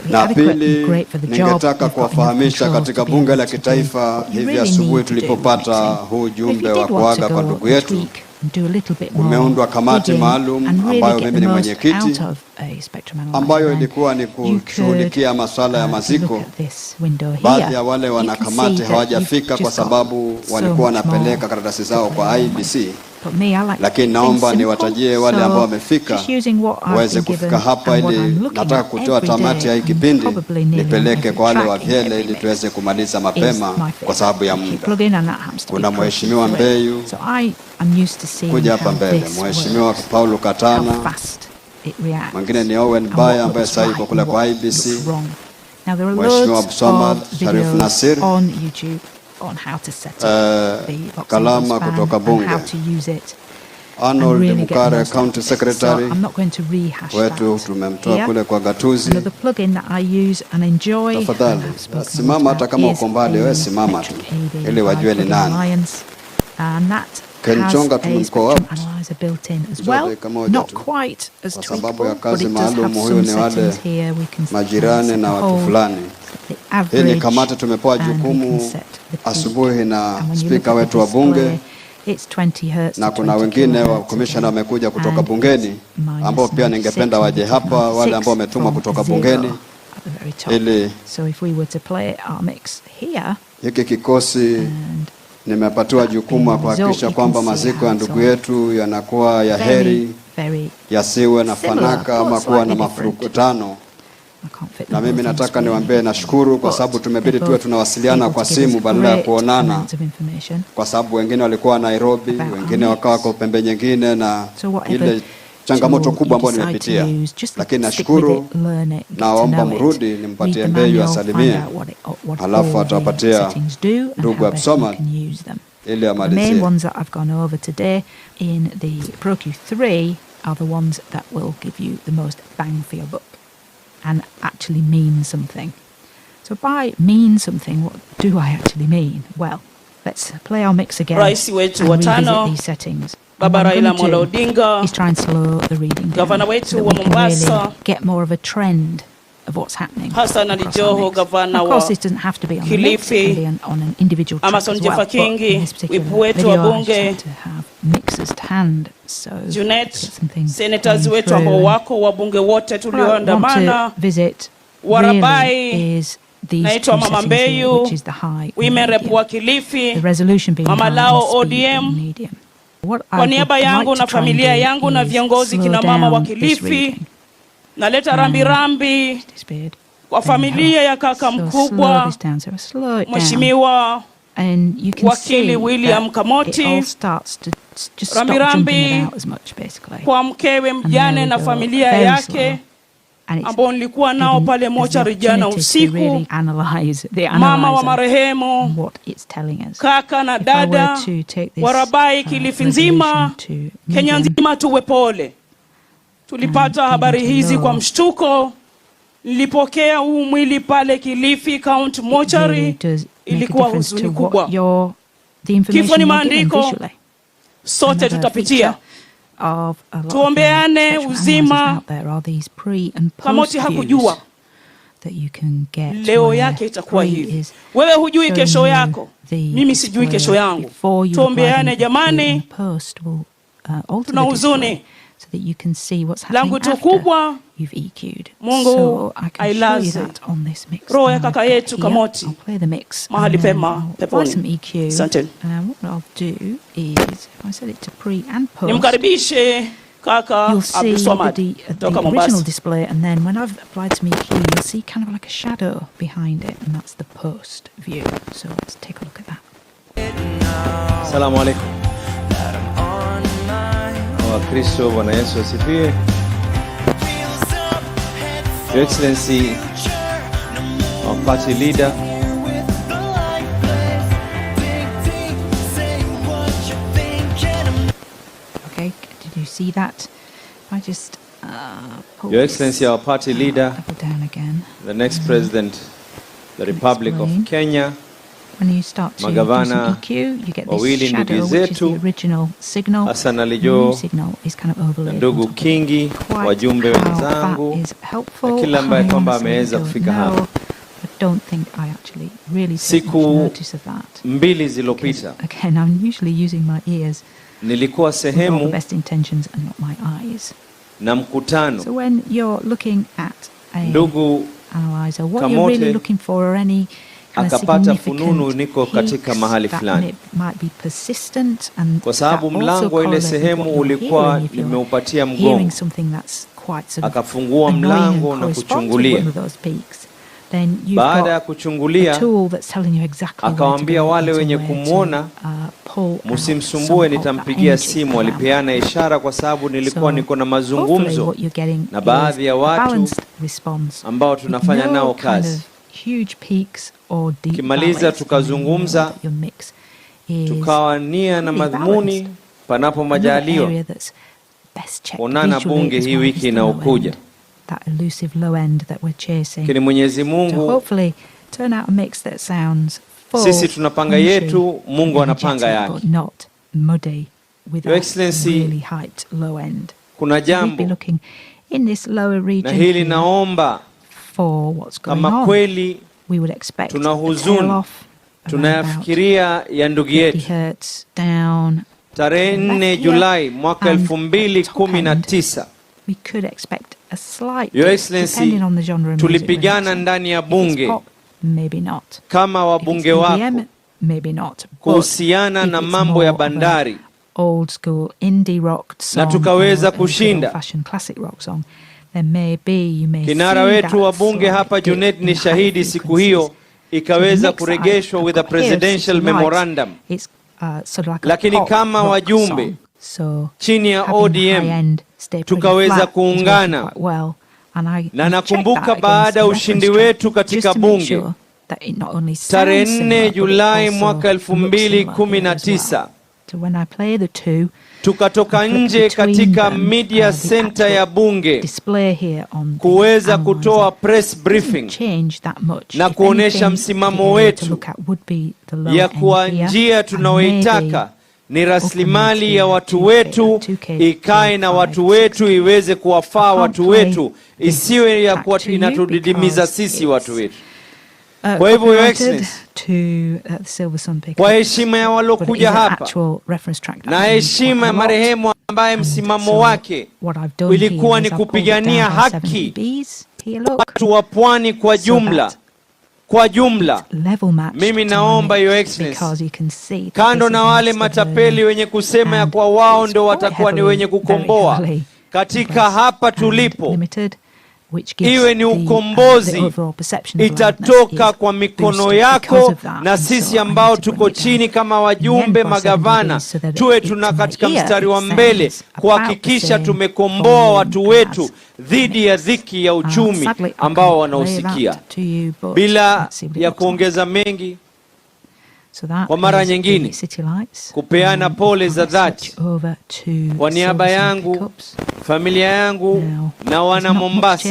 Na pili, ningetaka kuwafahamisha katika bunge la kitaifa hivi asubuhi tulipopata huu jumbe wa kuaga kwa ndugu yetu, do a little bit more kumeundwa kamati maalum ambayo mimi ni mwenyekiti, ambayo ilikuwa ni kushughulikia masuala ya maziko. Baadhi ya wale wanakamati hawajafika kwa sababu walikuwa wanapeleka karatasi zao kwa IBC, lakini naomba niwatajie wale ambao wamefika waweze kufika hapa, ili nataka kutoa tamati ya kipindi nipeleke kwa wale wa Vyele ili tuweze kumaliza mapema kwa sababu ya muda. Kuna Mheshimiwa Mbeyu kuja hapa mbele, Mheshimiwa Paulo Katana, mwingine ni Owen Baya ambaye sasa yuko kule kwa IBC, Mheshimiwa Abdulsamad Sharif Nasir, Kalama kutoka bunge, Arnold Mukare County Secretary wetu tumemtoa kule kwa gatuzi. Tafadhali simama, hata kama uko mbali wewe simama tu ili wajue ni nani. Kenchonga tumemkoa kwa sababu ya kazi maalum. Huyu ni wale majirani na watu fulani. Hii ni kamati tumepewa jukumu asubuhi na spika wetu wa bunge, na kuna wengine wa commissioner wamekuja kutoka bungeni ambao pia ningependa waje hapa, wale ambao wametumwa kutoka bungeni, ili hiki kikosi nimepatiwa jukumu ya kuhakikisha kwamba maziko ya ndugu yetu yanakuwa ya heri, yasiwe na fanaka ama kuwa na mafurukutano. Na mimi nataka niwaambie nashukuru kwa sababu tumebidi tuwe tunawasiliana kwa simu badala ya kuonana, kwa sababu wengine walikuwa Nairobi, wengine wakawa kwa pembe nyingine, na ile changamoto kubwa ambayo nimepitia. Lakini nashukuru, naomba mrudi nimpatie Mbeyu asalimie, halafu atapatia ndugu Abdulsamad ili amalizie. The main ones that I've gone over today in the ProQ3 are the ones that will give you the most bang for your buck and actually mean something. So by mean something, what do I actually mean? Well, let's play our mix again and revisit these settings. Baba Raila Odinga, he's trying to slow the reading down, Gavana wetu wa Mombasa, really get more of a trend of what's happening. Hassan Ali Joho, Gavana of course, it doesn't have to be on Kilifi, on an individual track Amason as well, but in this particular video, I just had to have mixes to hand, so Junet, senators wetu ambao wako wabunge wote tulioandamana, Warabai, naitwa Mama Mbeyu, women rep wa Kilifi, Mama Lao ODM. Kwa niaba yangu na familia yangu na viongozi kina mama wa Kilifi, naleta rambirambi kwa familia ya kaka mkubwa Mheshimiwa Wakili William Kamoti, rambirambi kwa mkewe mjane na familia yake ambao nilikuwa nao pale mochari jana usiku, mama wa marehemu, kaka na dada, Warabai, Kilifi nzima, Kenya nzima, tuwe pole. Tulipata habari hizi kwa mshtuko. Nilipokea huu mwili pale Kilifi County Mochari, ilikuwa huzuni kubwa. Kifo ni maandiko, sote tutapitia. Tuombeane uzima. Kamoti hakujua leo yake itakuwa hivi. Wewe hujui kesho yako, mimi sijui kesho yangu. Tuombeane jamani, tuna huzuni. Langu tu kubwa, Mungu ailaze roho ya kaka yetu Kamoti mahali pema peponi. Asante. Nimkaribishe kaka Abdulsamad toka Mombasa. Display, and then when I've applied to meet you, you'll see kind of like a shadow behind it, and that's the post view. So let's take a look at that. Assalamu alaikum. Kristo, Bwana Yesu asifiwe. Your Excellency, our party leader, okay, did you see that? I just Your Excellency, our party leader, down again. The next president, the Republic of Kenya. When you start to Magavana EQ, you get this shadow, which is the original signal. Hassan Ali Joho, signal is kind of overlaid. Ndugu Kingi, wajumbe wenzangu, na kila ambaye kwamba ameweza kufika hapa. I don't think I actually really take siku notice of that. Mbili zilopita. Again, I'm usually using my ears. nilikuwa sehemu best intentions and not my eyes. Na mkutano. So when you're looking at a ndugu analyzer, what you're really looking for are any akapata fununu niko katika mahali fulani, kwa sababu mlango ile sehemu ulikuwa nimeupatia mgongo, akafungua mlango na kuchungulia. Baada ya kuchungulia akawaambia wale wenye kumwona, msimsumbue, nitampigia simu. Alipeana ishara kwa sababu nilikuwa niko na mazungumzo na baadhi ya watu ambao tunafanya nao kazi. Kimaliza tukazungumza, tukawa nia na madhumuni panapo majaliwa onana bunge hii wiki inayokuja. Kini Mwenyezi Mungu, sisi tunapanga yetu, Mungu anapanga yake. Your Excellency, kuna jambo na hili naomba, kama kweli tuna huzuni tunayafikiria ya ndugu yetu, tarehe 4 Julai mwaka 2019, Your Excellency, tulipigana ndani ya bunge kama wabunge wako kuhusiana na mambo ya bandari, na tukaweza kushinda. Kinara wetu wa bunge hapa Junet ni shahidi, siku hiyo ikaweza kuregeshwa with a presidential memorandum. Lakini kama wajumbe chini ya ODM tukaweza kuungana, na nakumbuka baada ya ushindi wetu katika bunge tarehe 4 Julai mwaka 2019, tukatoka nje katika media center ya bunge kuweza kutoa press briefing na kuonesha msimamo wetu ya kuwa njia tunaoitaka ni rasilimali ya watu wetu, ikae na watu wetu, iweze kuwafaa watu wetu, isiwe ya kuwa inatudidimiza sisi watu wetu. Kwa hivyo Your Excellency, kwa heshima ya walokuja hapa na heshima ya marehemu ambaye msimamo wake ilikuwa ni kupigania haki watu wa pwani kwa jumla, mimi naomba Your Excellency, kando na wale matapeli wenye kusema ya kwa wao ndio watakuwa ni wenye kukomboa katika hapa tulipo, iwe ni ukombozi itatoka kwa mikono yako, na sisi ambao tuko chini kama wajumbe, magavana, tuwe tuna katika mstari wa mbele kuhakikisha tumekomboa watu wetu dhidi ya dhiki ya uchumi ambao wanaosikia. Bila ya kuongeza mengi, kwa mara nyingine kupeana pole za dhati kwa niaba yangu, familia yangu na wana Mombasa,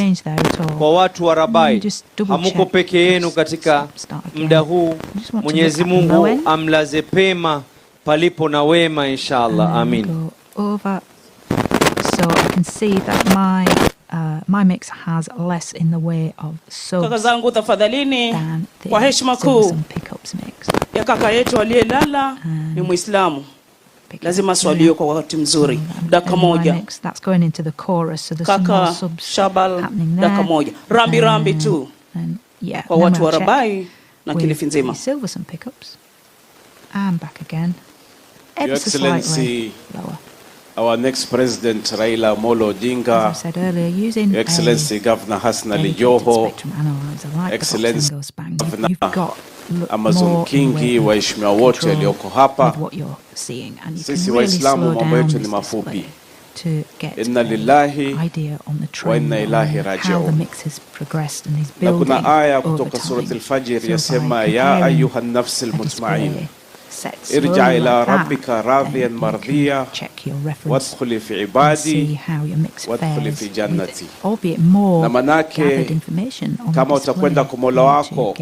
kwa watu wa Rabai. Hamuko peke yenu katika muda huu. Mwenyezi Mungu amlaze pema palipo na wema, inshallah. Amin. So I can see that my mix has less in the way of subs. Kaka zangu tafadhalini, kwa heshima kuu ya kaka yetu aliyelala ni Muislamu, lazima swaliwe kwa wakati mzuri. Dakika moja. That's going into the chorus, so there's some more subs Shabal, happening there. Dakika moja. Rambi tu. Yeah, kwa watu wa Rabai na Kilifi nzima. Silver some pickups. And back again. Your Excellency, our next President Raila Odinga, as I said earlier, using Your Excellency Governor Hassan Ali Joho, Excellency Governor Amazon Kingi, waheshimiwa wote walioko hapa. Sisi Waislamu mambo yetu ni mafupi. Inna lillahi wa inna ilahi raji'un. Na kuna aya kutoka Surat al-Fajr yasema, ya ayuhan nafsil mutma'in, irja ila rabbika radhiyan mardhiya wadkhuli fi ibadi wadkhuli fi jannati. Na manake kama utakwenda kwa Mola wako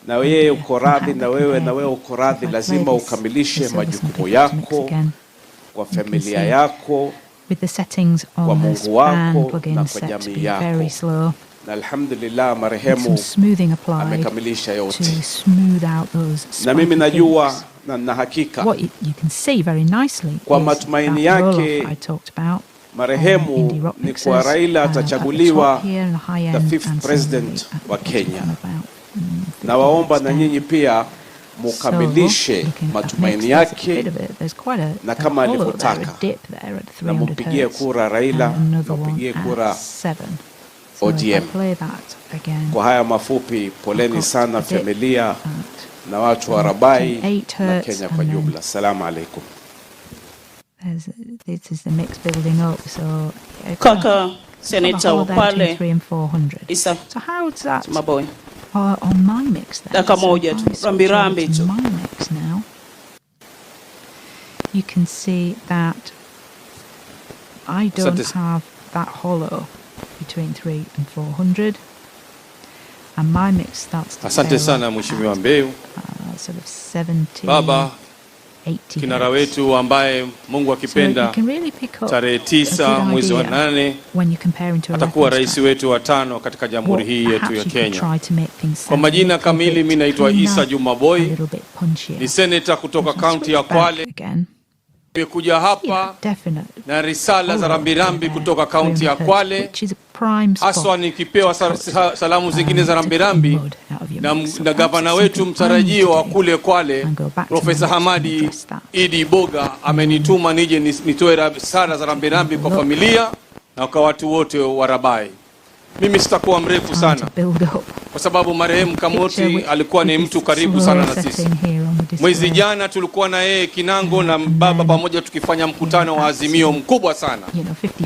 na wewe uko radhi, na wewe uko radhi, lazima ukamilishe majukumu yako kwa familia yako, kwa Mungu wako na kwa jamii yako. Na alhamdulillah marehemu amekamilisha yote. Na mimi najua na hakika what you can see very nicely kwa matumaini yake marehemu ni kwa Raila atachaguliwa the fifth president wa Kenya. Na waomba na nyinyi pia mukamilishe matumaini yake, na kama alivyotaka, na mumpigie kura Raila, na mumpigie kura ODM. Kwa haya mafupi, poleni sana familia na watu wa Rabai na Kenya kwa jumla. Assalamu alaikum. This is the mix building up, so Kaka Senator Wapale Isa. So how's that my boy on my mix then? Daka moja tu rambi tu my mix now. You can see that I don't have that hollow between 300 and 400, and my mix starts to asante sana mheshimiwa Mbeu, sort of 70 baba kinara wetu ambaye Mungu akipenda tarehe 9 mwezi wa 8 atakuwa rais wetu wa 5 katika jamhuri hii yetu ya Kenya. Kwa majina kamili, mimi naitwa Isa Juma Boy, ni senator kutoka kaunti ya Kwale. Nimekuja hapa na risala za rambirambi kutoka kaunti ya Kwale, haswa nikipewa salamu zingine za rambirambi na gavana wetu mtarajio wa kule Kwale, Profesa Hamadi Idi Boga, amenituma nije nitoe risala za rambirambi kwa familia na kwa watu wote wa Rabai. Mimi sitakuwa mrefu sana kwa sababu marehemu Kamoti alikuwa ni mtu karibu sana na sisi. Mwezi jana tulikuwa na yeye Kinango na baba pamoja tukifanya mkutano wa Azimio mkubwa sana.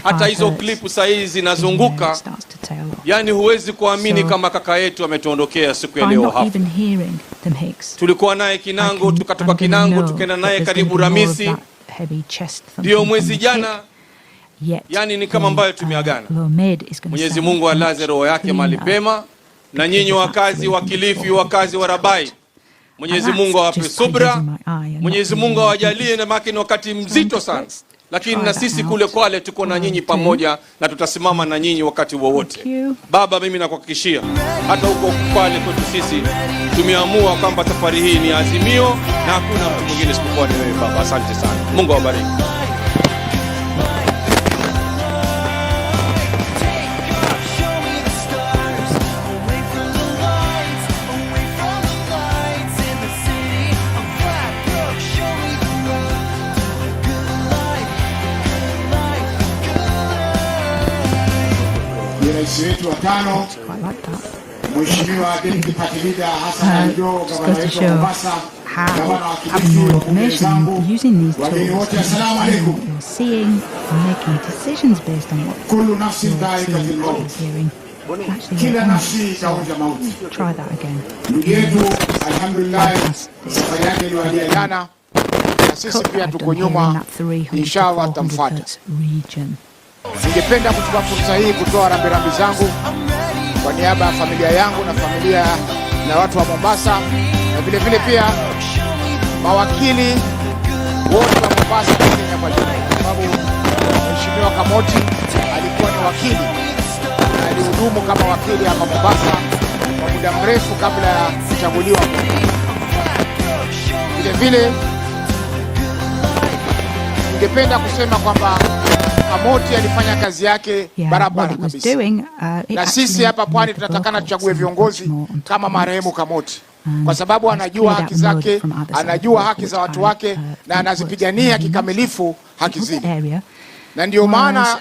Hata hizo klipu sasa hizi zinazunguka, yani huwezi kuamini kama kaka yetu ametuondokea siku ya leo hapa. Tulikuwa naye Kinango, tukatoka Kinango tukaenda naye karibu Ramisi. Ndio mwezi jana, yani ni kama ambayo tumeagana. Mwenyezi Mungu alaze roho yake mahali pema, na nyinyi wakazi wa Kilifi, wakazi wa Rabai, Mwenyezi Mungu awape subra, Mwenyezi Mungu awajalie, na makini wakati mzito sana, lakini na sisi kule Kwale tuko na nyinyi pamoja na tutasimama na nyinyi wakati wowote. Baba, mimi nakuhakikishia hata huko Kwale kwetu sisi tumeamua kwamba safari hii ni Azimio na hakuna mtu mwingine isipokuwa ni wewe baba. Asante sana. Mungu awabariki. Rais wetu wa 5 Mheshimiwa Deputy Party Leader Hassan Joho, gavana wetu wa Mombasa, gavana wa Kilifi, wageni wote, wageni wote, assalamu alaikum. Kullu nafsin dha'iqatul maut, kila nafsi itaonja mauti. Ndugu yetu alhamdulillah, safari yake iliwadia jana, na sisi pia tuko nyuma, inshallah tutamfuata. Ningependa kuchukua fursa hii kutoa rambirambi zangu kwa niaba ya familia yangu na familia na watu wa Mombasa, na vile vile pia mawakili wote wa Mombasa na Kenya kwa jumla, sababu Mheshimiwa Kamoti alikuwa ni wakili na alihudumu kama wakili hapa Mombasa kwa muda mrefu kabla ya kuchaguliwa. Vile vile ningependa kusema kwamba Mamoti alifanya kazi yake barabara kabisa. Na sisi hapa Pwani tunatakana tuchague viongozi kama marehemu Kamoti, kwa sababu anajua haki zake, anajua haki za watu wake, na anazipigania kikamilifu haki zile. Na ndio maana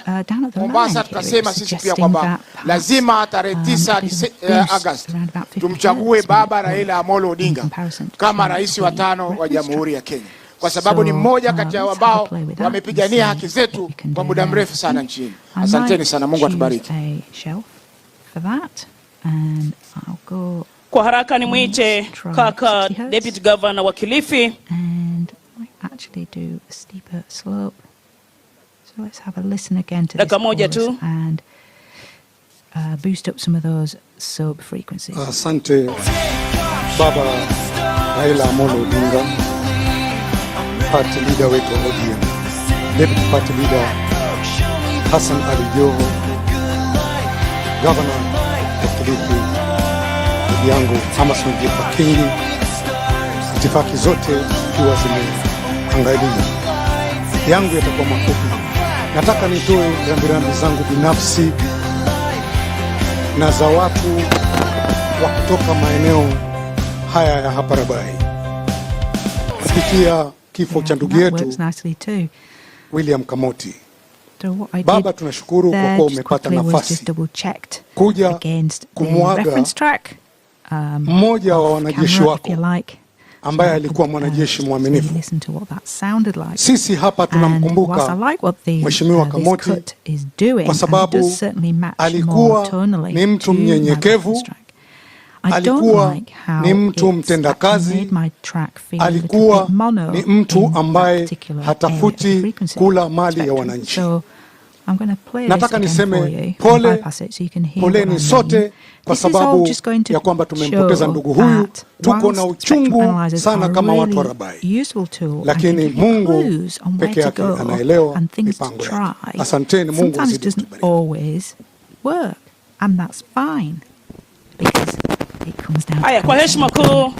Mombasa tukasema sisi pia kwamba lazima tarehe 9 Agosti tumchague baba Raila Amolo Odinga kama rais wa 5 wa Jamhuri ya Kenya, kwa sababu ni mmoja kati ya ambao wamepigania haki zetu kwa muda mrefu sana nchini. Asanteni sana, Mungu atubariki. Kwa haraka ni mwite kaka Deputy Governor wa Kilifi. And I actually do a steeper slope. So let's have a listen again to this chorus and boost up some of those sub frequencies. Asante baba Raila Amolo Odinga, party leader wetu ODM, deputy party leader Hassan Ali Joho, governor of Kilifi, ndugu yangu Amason Kingi, itifaki zote ikiwa zimeangalia. Yangu yatakuwa mafupi. Nataka nitoe rambirambi zangu binafsi na za watu wa kutoka maeneo haya ya hapa Rabai kupitia kifo cha ndugu yetu William Kamoti. Baba, tunashukuru kwa kuwa umepata nafasi kuja kumwaga mmoja wa wanajeshi wako ambaye alikuwa mwanajeshi mwaminifu. Sisi hapa tunamkumbuka Mheshimiwa Kamoti kwa sababu alikuwa ni mtu mnyenyekevu, alikuwa ni mtu mtendakazi, alikuwa ni mtu ambaye hatafuti kula mali ya wananchi. Nataka niseme poleni sote kwa sababu ya kwamba tumempoteza ndugu huyu. Tuko na uchungu sana kama watu wa Rabai, lakini Mungu peke yake anaelewa mipango yake. Asanteni, Mungu azidi kutubariki. Haya, kwa heshima kuu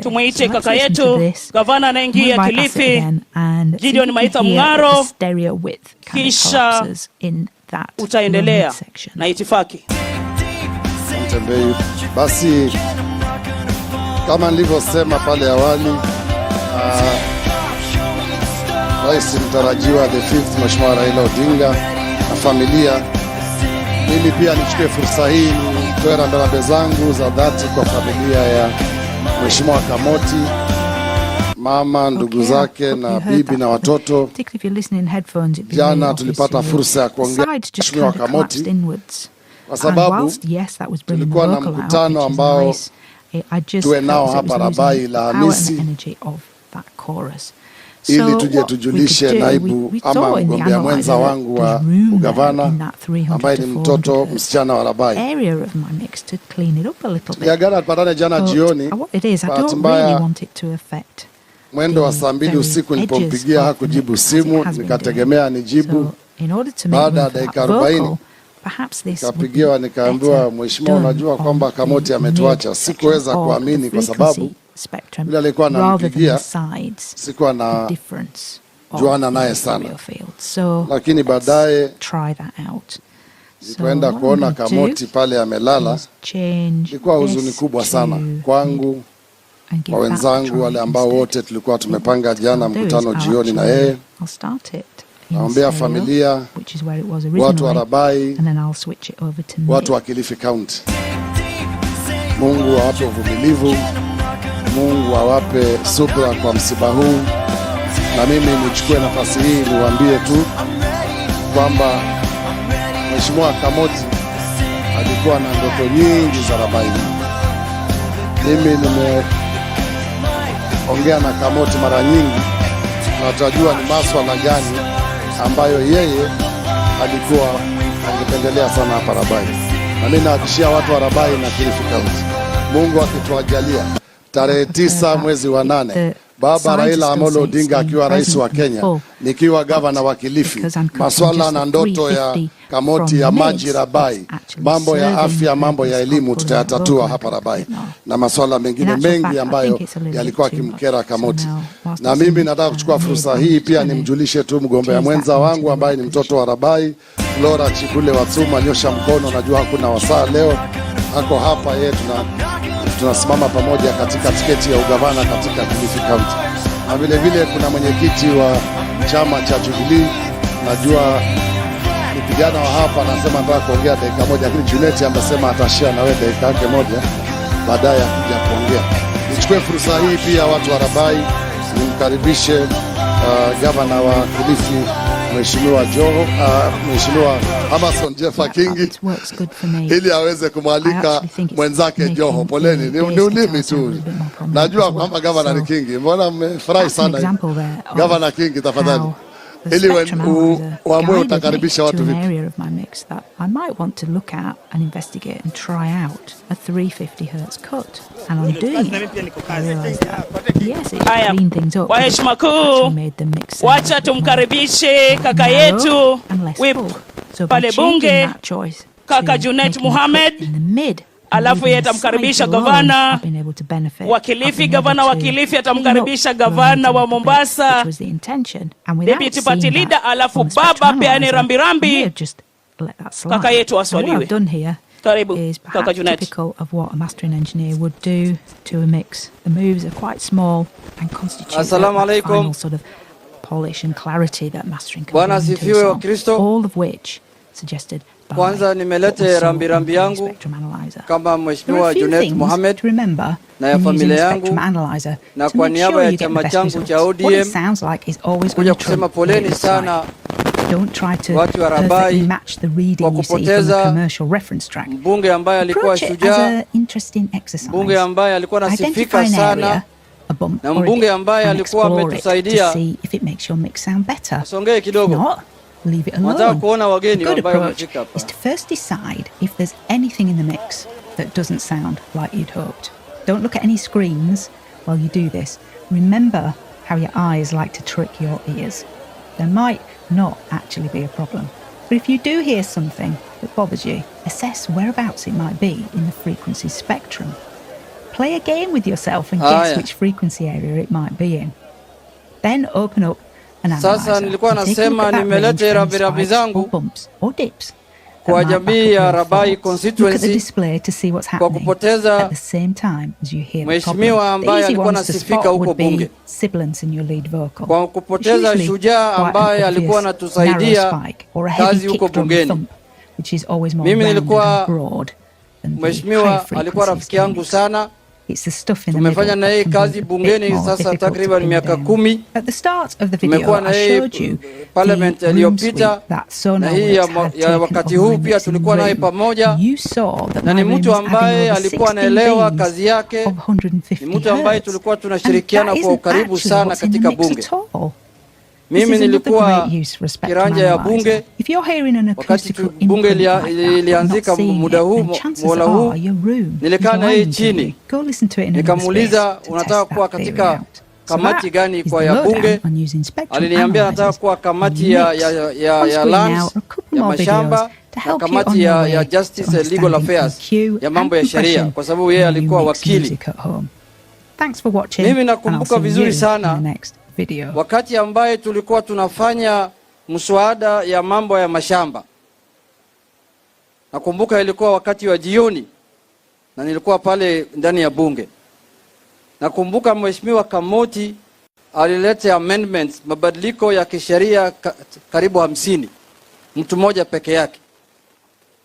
tumuite kaka yetu gavana anaingia Kilifi, Gideon Maitha Mng'aro, kisha utaendelea na itifaki. Mutembei. Basi kama nilivyosema pale awali, Rais mtarajiwa the 5th Mheshimiwa Raila Odinga na familia, mimi pia nichukue fursa hii nitoe rambirambi zangu za dhati kwa familia ya Mheshimiwa Kamoti, mama, ndugu zake na bibi na watoto. Jana tulipata fursa ya kuongea na Mheshimiwa Kamoti kwa sababu tulikuwa na mkutano ambao tuwe nao hapa Rabai la Hamisi ili tuje tujulishe naibu ama mgombea mwenza wangu wa ugavana ambaye ni mtoto msichana wa Rabai. Tuliagana tupatane jana jioni. Bahati mbaya mwendo wa saa 2 usiku nilipompigia hakujibu simu, nikategemea nijibu. Baada ya dakika 40 nikapigiwa, nikaambiwa, Mheshimiwa, unajua kwamba Kamoti ametuacha. Sikuweza kuamini kwa sababu bila alikuwa anampigia sikuwa na juana naye sana, lakini baadaye nilipoenda kuona Kamoti pale amelala, ilikuwa huzuni kubwa sana kwangu, kwa wenzangu wale ambao wote tulikuwa tumepanga jana mkutano jioni na yeye. Naombea familia, watu wa Rabai, watu wa Kilifi County, Mungu awape uvumilivu, Mungu awape subira kwa msiba huu. Na mimi nichukue nafasi hii niwaambie tu kwamba Mheshimiwa Kamoti alikuwa na ndoto nyingi za Rabai. Mimi nimeongea na Kamoti mara nyingi, na tutajua ni maswala gani ambayo yeye alikuwa angependelea sana hapa Rabai. Na mimi nahakikishia watu wa Rabai na Kilifi County, Mungu akituajalia, tarehe 9 mwezi wa 8, Baba Raila Amolo Odinga akiwa rais wa Kenya, nikiwa gavana wa Kilifi, maswala na ndoto ya Kamoti ya maji Rabai, mambo ya afya, mambo ya elimu tutayatatua hapa Rabai, na maswala mengine mengi ambayo yalikuwa kimkera Kamoti. Na mimi nataka kuchukua fursa hii pia nimjulishe tu mgombea mwenza wangu ambaye ni mtoto wa Rabai, Flora Chikule Watsuma, nyosha mkono, najua hakuna wasaa leo, ako hapa yeye, tunasimama pamoja katika tiketi ya ugavana katika Kilifi County. Na vile vile kuna mwenyekiti wa chama cha Jubilee, najua ni kijana wa hapa, anasema nataka kuongea dakika moja, lakini Junet amesema atashare na wewe dakika yake moja baadaye akija kuongea. Nichukue fursa hii pia watu wa Rabai nimkaribishe gavana wa Kilifi Mheshimiwa Joho, Mheshimiwa Amason Jeffa Kingi, ili aweze kumwalika mwenzake Joho. Poleni, ni ulimi tu. Najua kwamba gavana ni Kingi. Mbona mmefurahi sana? Gavana Kingi, tafadhali. Ili uamue utakaribisha watu vipi? I might want to look at and investigate and try out a 350 hertz cut, and I'm doing it. I realized that yes, it clean things up. Kwa heshima kuu, wacha tumkaribishe kaka yetu whip pale bunge, kaka Junet Mohamed, alafu yeye atamkaribisha gavana wa Kilifi, gavana wa Kilifi atamkaribisha gavana wa Mombasa, deputy party leader, alafu baba peane rambirambi kaka yetu aswaliwe. Is perhaps typical of what a mastering engineer would do to a mix. The moves are quite small and constitute the final sort of polish and clarity that mastering can bring into a song, all of which suggested by kwanza nimelete rambirambi yangu kama Mheshimiwa Junet Mohamed na ya familia yangu na kwa niaba ya chama changu cha ODM kuja kusema poleni sana watu wa Rabai kwa kupoteza mbunge ambaye alikuwa shujaa, mbunge ambaye alikuwa nasifika sana, na mbunge ambaye alikuwa ametusaidia. Songee kidogo. Leave it alone. The good approach is to first decide if there's anything in the mix that doesn't sound like you'd hoped. Don't look at any screens while you do this. Remember how your eyes like to trick your ears. There might not actually be a problem, but if you do hear something that bothers you, assess whereabouts it might be in the frequency spectrum. Play a game with yourself and guess which frequency area it might be in. Then open up. Sasa nilikuwa nasema nimelete rambirambi zangu kwa jamii ya Rabai constituency kwa kupoteza mheshimiwa ambaye alikuwa nasifika huko bunge, kwa kupoteza shujaa ambaye alikuwa anatusaidia kazi huko bungeni. Mimi nilikuwa mheshimiwa alikuwa rafiki yangu sana. Tumefanya na yeye kazi bungeni sasa takriban miaka 10. Tumekuwa na yeye parliament iliyopita na hii ya wakati huu pia tulikuwa naye pamoja, na ni mtu ambaye alikuwa anaelewa kazi yake, ni mtu ambaye tulikuwa tunashirikiana kwa ukaribu sana katika bunge. Mimi nilikuwa kiranja ya bunge wakati bunge ilianzika muda huu mwaka huu. Nilikaa na yeye chini nikamuuliza, unataka kuwa katika kamati gani kwa ya bunge? Aliniambia nataka kuwa kamati ya lands, ya mashamba, na kamati ya justice and legal affairs, ya mambo ya sheria, kwa sababu yeye alikuwa wakili. Mimi nakumbuka vizuri sana wakati ambaye tulikuwa tunafanya mswada ya mambo ya mashamba. Nakumbuka ilikuwa wakati wa jioni na nilikuwa pale ndani ya bunge. Nakumbuka Mheshimiwa Kamoti alileta amendments, mabadiliko ya kisheria karibu 50, mtu mmoja peke yake,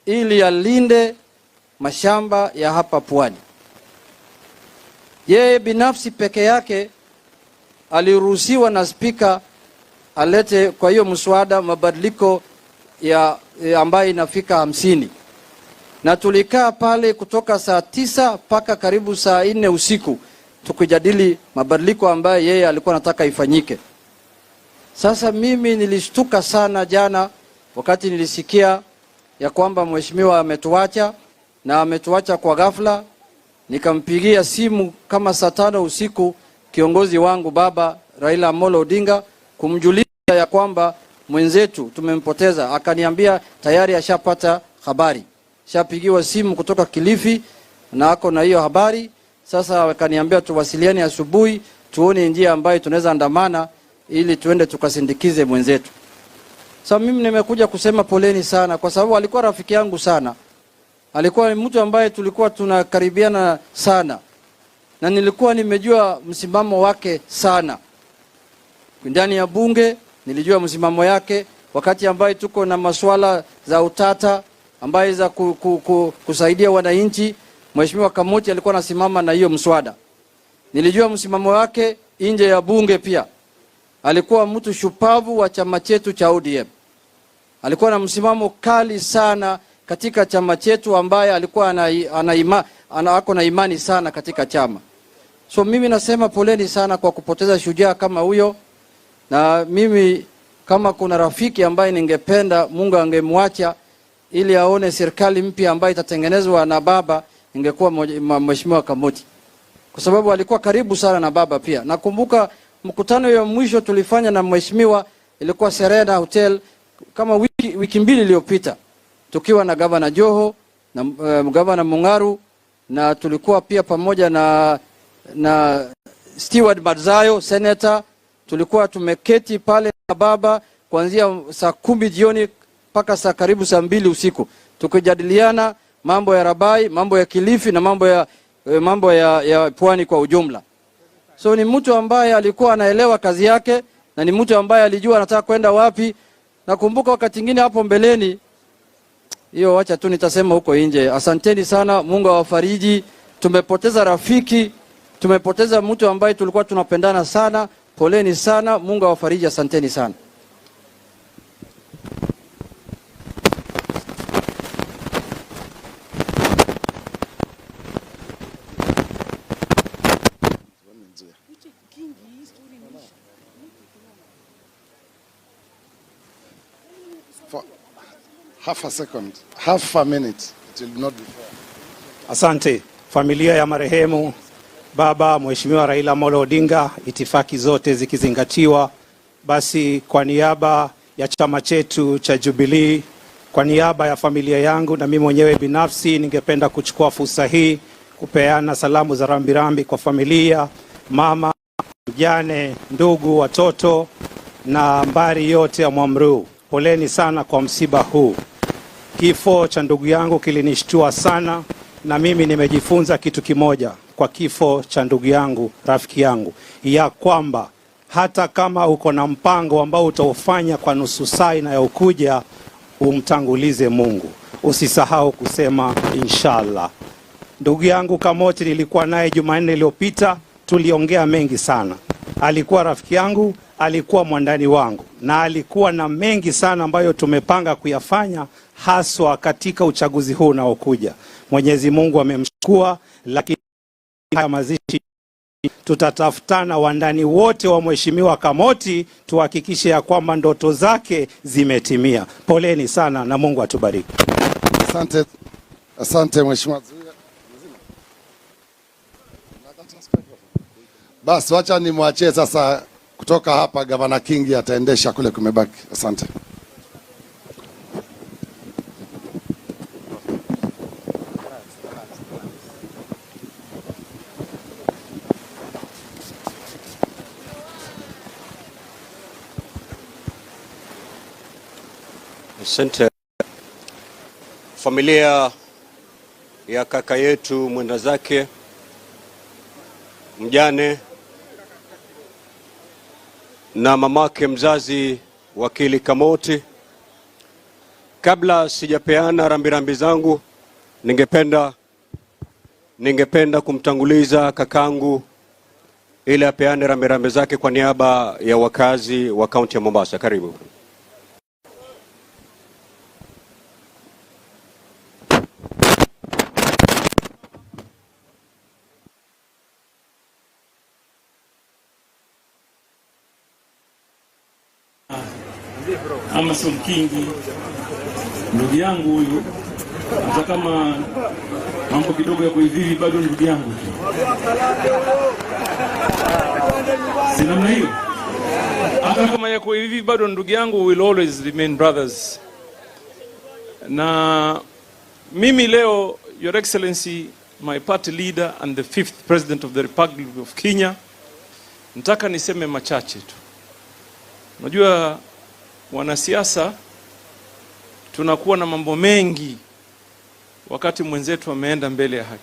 ili alinde mashamba ya hapa Pwani. Yeye binafsi peke yake aliruhusiwa na spika alete kwa hiyo mswada mabadiliko ya ambayo inafika 50. Na tulikaa pale kutoka saa 9 mpaka karibu saa 4 usiku tukijadili mabadiliko ambayo yeye alikuwa anataka ifanyike. Sasa mimi nilishtuka sana jana wakati nilisikia ya kwamba mheshimiwa ametuacha, na ametuacha kwa ghafla. Nikampigia simu kama saa 5 usiku kiongozi wangu baba Raila Odinga kumjulisha ya kwamba mwenzetu tumempoteza. Akaniambia tayari ashapata habari, shapigiwa simu kutoka Kilifi na ako na hiyo habari. Sasa akaniambia tuwasiliane asubuhi tuone njia ambayo tunaweza andamana ili tuende tukasindikize mwenzetu. Sasa mimi nimekuja kusema poleni sana, kwa sababu alikuwa rafiki yangu sana. Alikuwa mtu ambaye tulikuwa tunakaribiana sana, na nilikuwa nimejua msimamo wake sana. Ndani ya bunge nilijua msimamo yake wakati ambaye tuko na masuala za utata ambaye za kusaidia wananchi. Mheshimiwa Kamoti alikuwa anasimama na hiyo mswada. Nilijua msimamo wake nje ya bunge pia. Alikuwa mtu shupavu wa chama chetu cha ODM. Alikuwa na msimamo kali sana katika chama chetu ambaye alikuwa ako na imani sana katika chama. So mimi nasema poleni sana kwa kupoteza shujaa kama huyo, na mimi kama kuna rafiki ambaye ningependa Mungu angemwacha ili aone serikali mpya ambayo itatengenezwa na baba, ingekuwa Mheshimiwa Kamoti, kwa sababu alikuwa karibu sana na baba pia. Nakumbuka mkutano ya mwisho tulifanya na mheshimiwa ilikuwa Serena Hotel kama wiki 2 iliyopita, tukiwa na Governor Joho na Governor Mungaru na tulikuwa pia pamoja na Steward Madzayo, senator. Tulikuwa tumeketi pale na baba kuanzia saa 10 jioni mpaka saa karibu saa 2 usiku, tukijadiliana mambo ya Rabai, mambo ya Kilifi na mambo ya pwani kwa ujumla. So ni mtu ambaye alikuwa anaelewa kazi yake na ni mtu ambaye alijua anataka kwenda wapi. Nakumbuka wakati mwingine hapo mbeleni, hiyo wacha tu nitasema huko nje. Asanteni sana, Mungu awafariji. Tumepoteza rafiki, tumepoteza mtu ambaye tulikuwa tunapendana sana. Poleni sana, Mungu awafariji, asanteni sana. Half a second, half a minute, it will not be fair. Asante. Familia ya marehemu Baba Mheshimiwa Raila Odinga, itifaki zote zikizingatiwa, basi kwa niaba ya chama chetu cha Jubilee, kwa niaba ya familia yangu na mimi mwenyewe binafsi, ningependa kuchukua fursa hii kupeana salamu za rambirambi kwa familia, mama, mjane, ndugu, watoto na mbari yote ya Mwamru. Poleni sana kwa msiba huu. Kifo cha ndugu yangu kilinishtua sana, na mimi nimejifunza kitu kimoja kwa kifo cha ndugu yangu, rafiki yangu, ya kwamba hata kama uko na mpango ambao utaufanya kwa nusu saa inayokuja, umtangulize Mungu. Usisahau kusema inshallah. Ndugu yangu Kamoti nilikuwa naye Jumanne iliyopita, tuliongea mengi sana. Alikuwa rafiki yangu, alikuwa mwandani wangu, na alikuwa na mengi sana ambayo tumepanga kuyafanya, haswa katika uchaguzi huu unaokuja. Mwenyezi Mungu amemchukua, lakini haya mazishi tutatafutana wandani wote wa Mheshimiwa Kamoti, tuhakikishe ya kwamba ndoto zake zimetimia. Poleni sana na Mungu atubariki. Asante. Asante Mheshimiwa. Basi wacha nimwachie sasa, kutoka hapa Gavana Kingi ataendesha kule kumebaki. Asante. Asante. Familia ya kaka yetu mwenda zake mjane na mamake mzazi wakili Kamoti, kabla sijapeana rambirambi zangu, ningependa kumtanguliza kakangu ili apeane rambirambi zake kwa niaba ya wakazi wa kaunti ya Mombasa. Karibu. Amason Kingi, ndugu yangu huyu, hata kama mambo kidogo ya kuivivi bado ndugu yangu tu. Si namna hiyo? Hata kama ya kuivivi bado ndugu yangu, will always remain brothers. Na mimi leo, Your Excellency, my party leader and the 5th President of the Republic of Kenya, nataka niseme machache tu. Unajua wanasiasa tunakuwa na mambo mengi wakati mwenzetu ameenda mbele ya haki.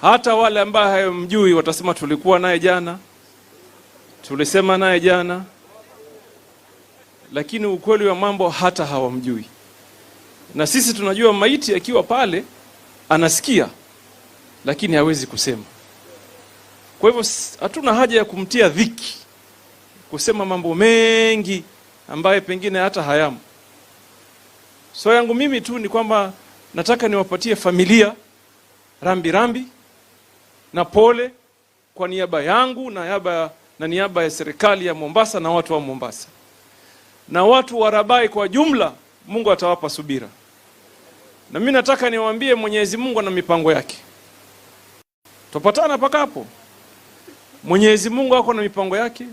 Hata wale ambao hayamjui watasema tulikuwa naye jana, tulisema naye jana, lakini ukweli wa mambo hata hawamjui. Na sisi tunajua maiti akiwa pale anasikia, lakini hawezi kusema. Kwa hivyo hatuna haja ya kumtia dhiki kusema mambo mengi ambaye pengine hata hayamo. So yangu mimi tu ni kwamba nataka niwapatie familia rambi na pole kwa niaba yangu na niaba ya serikali ya Mombasa na watu wa Mombasa. Na watu wa Rabai kwa jumla, Mungu atawapa subira. Na mimi nataka niwaambie Mwenyezi Mungu ana mipango yake. Tupatana pakapo. Mwenyezi Mungu ako na mipango yake.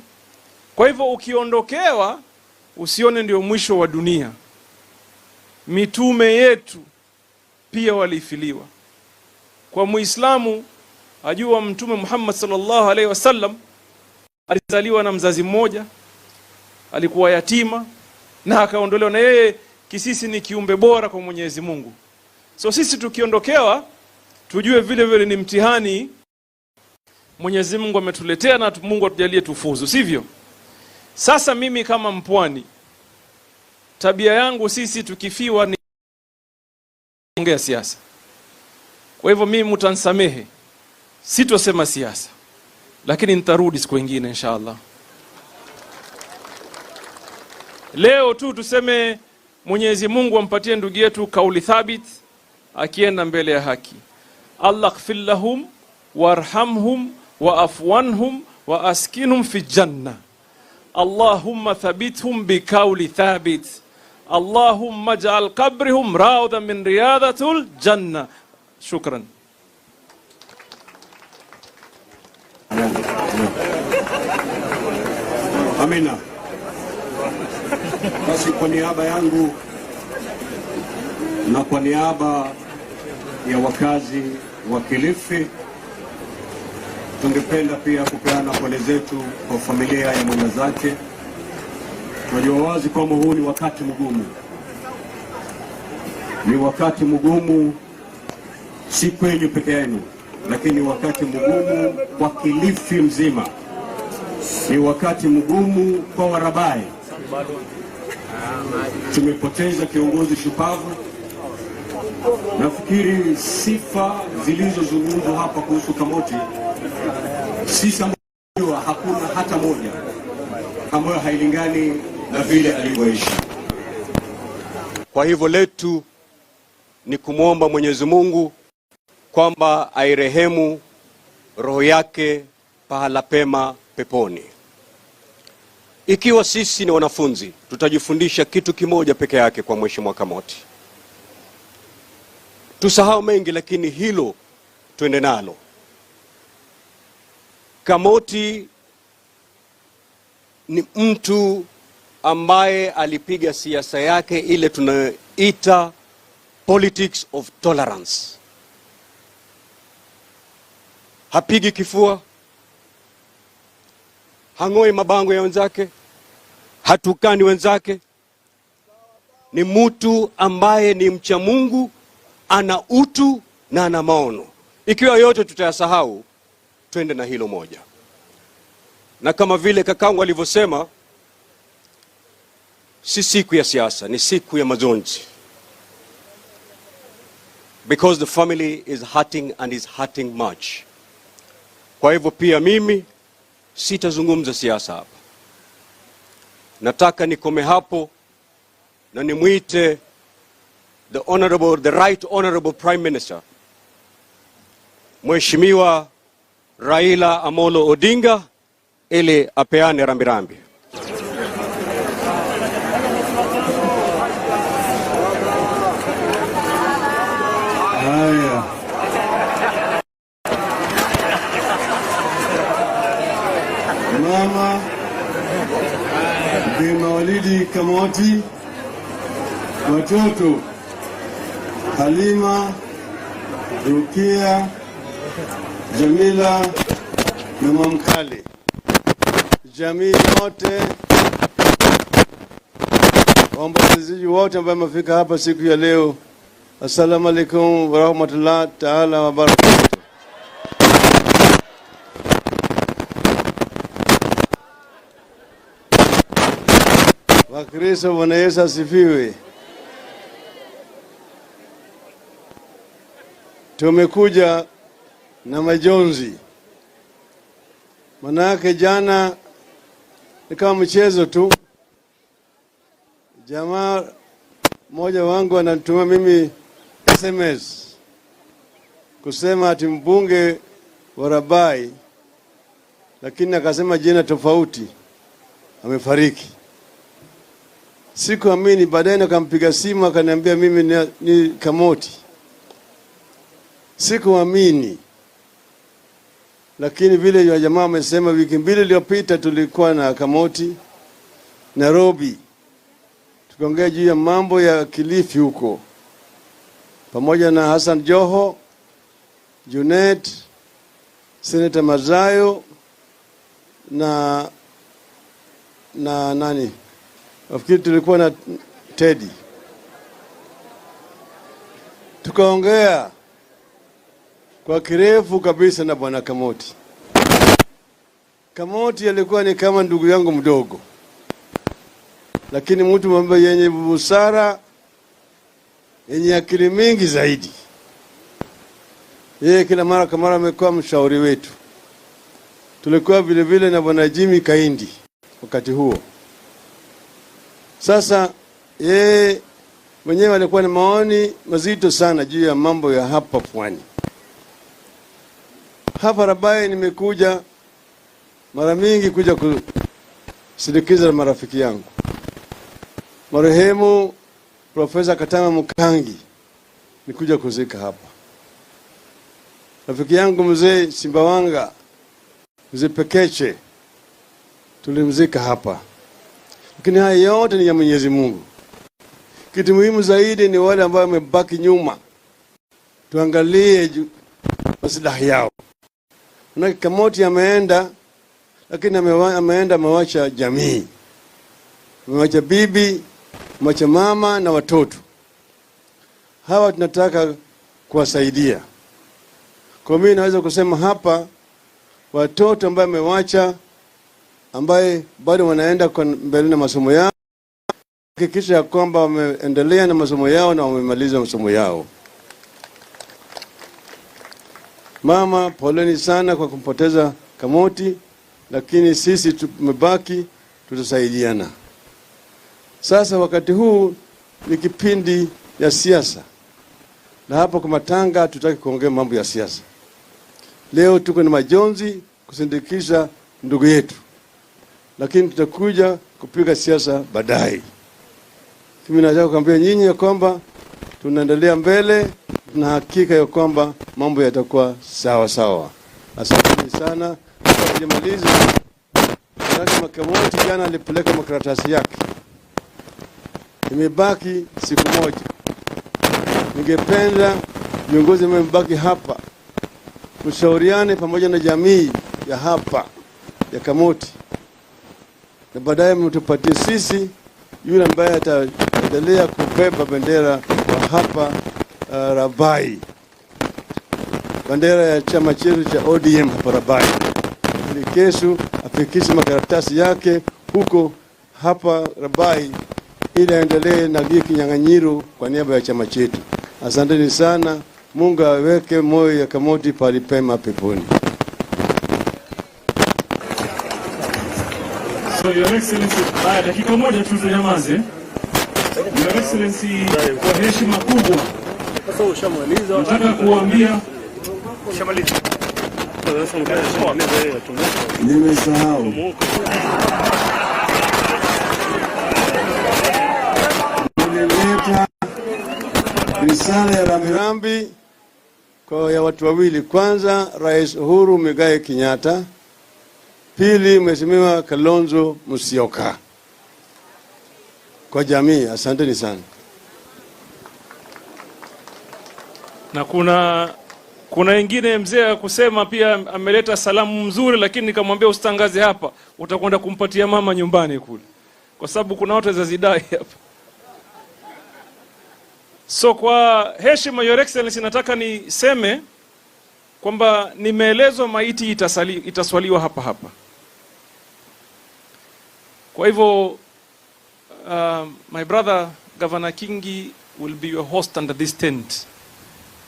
Kwa hivyo ukiondokewa usione ndio mwisho wa dunia. Mitume yetu pia walifiliwa. Kwa Muislamu ajua Mtume Muhammad sallallahu alaihi wasallam alizaliwa na mzazi mmoja, alikuwa yatima na akaondolewa, na yeye kisisi ni kiumbe bora kwa Mwenyezi Mungu. So sisi tukiondokewa tujue vile vile ni mtihani Mwenyezi Mungu ametuletea, na Mungu atujalie tufuzu, sivyo? Sasa mimi kama Mpwani, tabia yangu sisi tukifiwa ni ongea siasa. Kwa hivyo mimi mtansamehe, sitosema siasa, lakini nitarudi siku nyingine inshallah. Leo tu tuseme Mwenyezi Mungu ampatie ndugu yetu kauli thabit akienda mbele ya haki. Allah ighfir lahum warhamhum wa afwanhum wa askinhum fi janna. Allahumma thabithum bi kauli thabit. Allahumma ja'al qabrihum rawdan min riyadatul janna. Shukran. Amina. Basi kwa niaba yangu na kwa niaba ya wakazi wa Kilifi, tungependa pia kupeana pole zetu kwa familia ya mwenda zake. Tunajua wazi kwamba huu ni wakati mgumu. Ni wakati mgumu si kwenye peke yenu, lakini wakati mgumu kwa Kilifi mzima. Ni wakati mgumu kwa Warabai. Tumepoteza kiongozi shupavu. Nafikiri sifa zilizozungumzwa hapa kuhusu Kamoti, sisa hakuna hata moja ambayo hailingani na vile alivyoishi. Kwa hivyo letu ni kumwomba Mwenyezi Mungu kwamba airehemu roho yake pahala pema peponi. Ikiwa sisi ni wanafunzi, tutajifundisha kitu kimoja peke yake kwa Mheshimiwa Kamoti. Tusahau mengi, lakini hilo tuende nalo. Kamoti ni mtu ambaye alipiga siasa yake ile tunaita politics of tolerance. Hapigi kifua, hangoi mabango ya wenzake, hatukani wenzake. Ni mtu ambaye ni mcha Mungu, ana utu na ana maono. Ikiwa yote tutayasahau, twende na hilo moja. Na kama vile kakangu alivyosema, si siku ya siasa, ni siku ya majonzi. Because the family is hurting and is hurting much. Kwa hivyo pia mimi sitazungumza siasa hapa. Nataka nikome hapo na nimuite the right honorable Prime Minister, Mheshimiwa Raila Amolo Odinga, ili apeane rambirambi. Haya. Mama Bi Kamoti, watoto Halima, Rukia, Jamila na Mamkali, jamii yote, waombolezaji wote ambao wamefika hapa siku ya leo, assalamu alaikum wa rahmatullahi ta'ala wa barakatuh. Wakristo, Bwana Yesu asifiwe. Tumekuja na majonzi. Manake jana ni kama mchezo tu. Jamaa mmoja wangu anatuma mimi SMS kusema ati mbunge wa Rabai, lakini akasema jina tofauti, amefariki. Sikuamini. Baadaye nikampiga simu akaniambia mimi ni Kamoti. Sikuamini. Lakini vile ya jamaa amesema, wiki mbili iliyopita tulikuwa na Kamoti Nairobi, tukaongea juu ya mambo ya Kilifi huko pamoja na Joho, Junet, Senator Mazayo na nani? Nafikiri tulikuwa na Teddy. Tukaongea kwa kirefu kabisa na bwana Kamoti. Kamoti alikuwa ni kama ndugu yangu mdogo, lakini mtu ambaye yenye busara, yenye akili mingi zaidi. Yeye kila mara kama amekuwa mshauri wetu. Tulikuwa vile vile na bwana Jimmy Kaindi wakati huo. Sasa yeye mwenyewe alikuwa na maoni mazito sana juu ya mambo ya hapa pwani. Hapa Rabai nimekuja mara mingi kuja kusindikiza na marafiki yangu. Marehemu Profesa Katama Mukangi nikuja kuzika hapa. Rafiki yangu mzee Simbawanga, mzee Pekeche, tulimzika hapa. Lakini haya yote ni ya Mwenyezi Mungu. Kitu muhimu zaidi ni wale ambao wamebaki nyuma. Tuangalie maslahi yao. Na Kamoti ameenda, lakini ameenda mawacha jamii. Amewacha bibi, amewacha mama na watoto. Hawa tunataka kuwasaidia. Kwa mimi naweza kusema hapa watoto ambao amewacha, ambaye bado wanaenda kwa mbele na masomo yao, hakikisha ya kwamba wameendelea na masomo yao na wamemaliza masomo yao. Mama, poleni sana kwa kumpoteza Kamoti, lakini sisi tumebaki, tutasaidiana. Sasa wakati huu ni kipindi ya siasa. Na hapo kwa matanga tutaki kuongea mambo ya siasa. Leo tuko na majonzi kusindikisha ndugu yetu. Lakini tutakuja kupiga siasa baadaye. Mimi nataka kuambia nyinyi ya kwamba tunaendelea mbele na hakika ya kwamba mambo yatakuwa sawa sawa. Asante sana. Tunamaliza. Sasa Kamoti jana alipeleka makaratasi yake. Imebaki siku moja. Ningependa viongozi mbaki hapa tushauriane pamoja na jamii ya hapa ya Kamoti, na baadaye mtupatie sisi yule ambaye ataendelea kubeba bendera wa hapa Rabai, bendera ya chama chetu cha ODM hapa Rabai, ili kesho afikishe makaratasi yake huko hapa Rabai ili aendelee na kinyang'anyiro kwa niaba ya chama chetu. Asanteni sana. Mungu aweke moyo ya Kamoti pali pema peponi. So Your Excellency, dakika moja tu tunyamaze. Your Excellency, kwa heshima kubwa nataka kuambia nimesahau. Risala ya rambirambi kwa ya watu wawili. Kwanza, Rais Uhuru Muigai Kenyatta. Pili, Mheshimiwa Kalonzo Musyoka. Kwa jamii, asanteni sana. Na kuna wengine mzee kusema pia ameleta salamu mzuri, lakini nikamwambia usitangaze hapa, utakwenda kumpatia mama nyumbani kule, kwa sababu kuna watu wazazidai hapa. So kwa heshima Your Excellency, nataka niseme kwamba nimeelezwa maiti itaswaliwa hapa hapa. Kwa hivyo my brother Governor Kingi will be your host under this tent,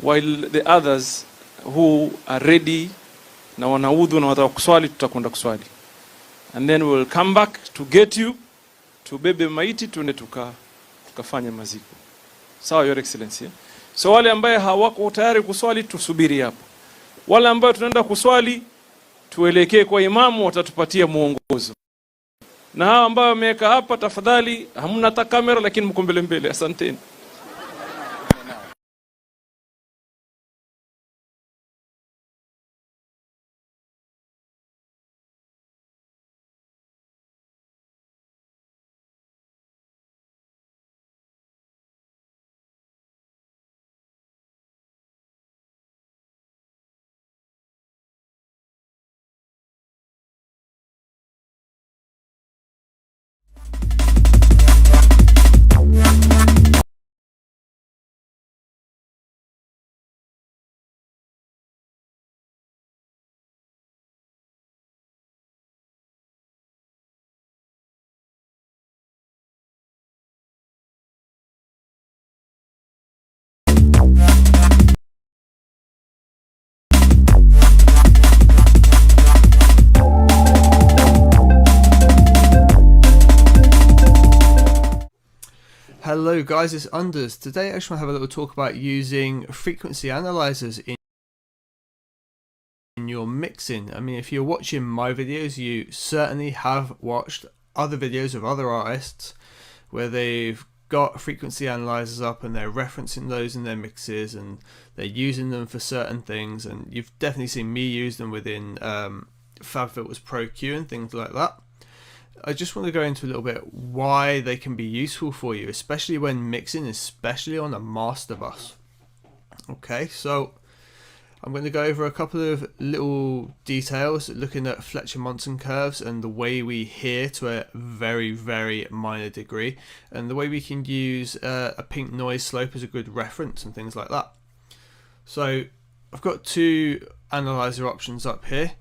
while the others who are ready na wanaudhu na wataka kuswali tutakwenda kuswali, and then we will come back to get you to bebe maiti tuende tukafanya maziko. Sawa Your Excellency. So wale ambaye hawako tayari kuswali tusubiri hapo. Wale ambao tunaenda kuswali tuelekee kwa imamu, watatupatia muongozo. Na hao ambao wameweka hapa, tafadhali hamna hata kamera, lakini mko mbele. Asanteni. Hello guys, it's Unders. Today I just want to have a little talk about using frequency analyzers in your mixing. I mean, if you're watching my videos, you certainly have watched other videos of other artists where they've got frequency analyzers up and they're referencing those in their mixes and they're using them for certain things, and you've definitely seen me use them within FabFilter's Pro Q and things like that. I just want to go into a little bit why they can be useful for you, especially when mixing, especially on a master bus. Okay, so I'm going to go over a couple of little details looking at Fletcher-Monson curves and the way we hear to a very, very minor degree, and the way we can use a pink noise slope as a good reference and things like that. So I've got two analyzer options up here.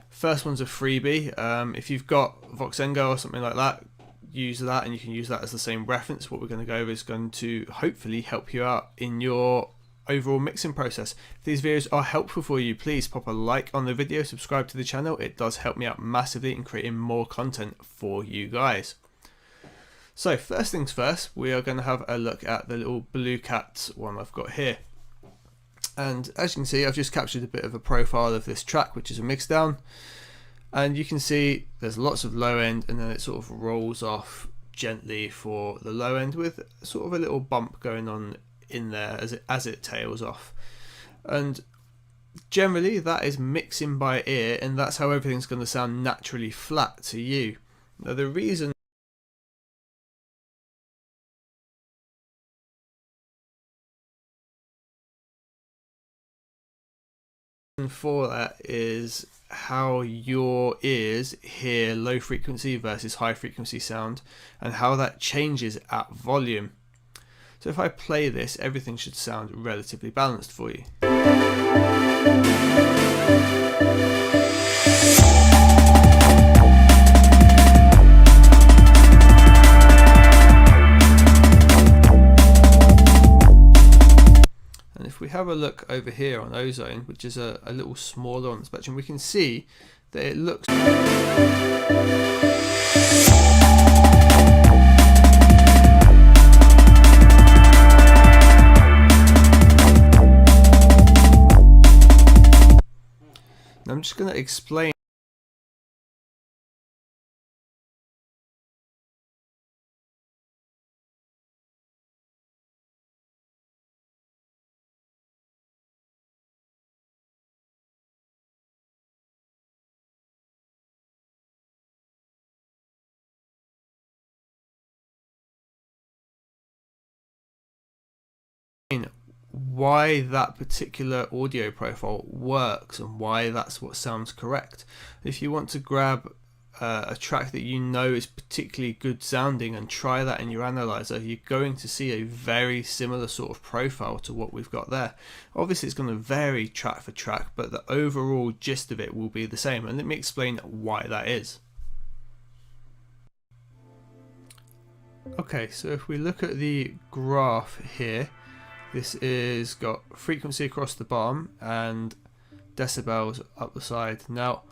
First one's a freebie. If you've got Voxengo or something like that, use that, and you can use that as the same reference. What we're going to go over is going to hopefully help you out in your overall mixing process. If these videos are helpful for you, please pop a like on the video, subscribe to the channel. It does help me out massively in creating more content for you guys. So first things first, we are going to have a look at the little Blue Cat one I've got here. And as you can see, I've just captured a bit of a profile of this track, which is a mix down, and you can see there's lots of low end, and then it sort of rolls off gently for the low end with sort of a little bump going on in there as it tails off. And generally that is mixing by ear, and that's how everything's going to sound naturally flat to you. Now the reason for that is how your ears hear low frequency versus high frequency sound and how that changes at volume. So if I play this, everything should sound relatively balanced for you. And if we have a look over here on Ozone, which is a little smaller on the spectrum, we can see that it looks I'm just going to explain why that particular audio profile works and why that's what sounds correct. If you want to grab a track that you know is particularly good sounding and try that in your analyzer, you're going to see a very similar sort of profile to what we've got there. Obviously it's going to vary track for track, but the overall gist of it will be the same, and let me explain why that is. Okay, so if we look at the graph here, this is got frequency across the bottom and decibels up the side. Now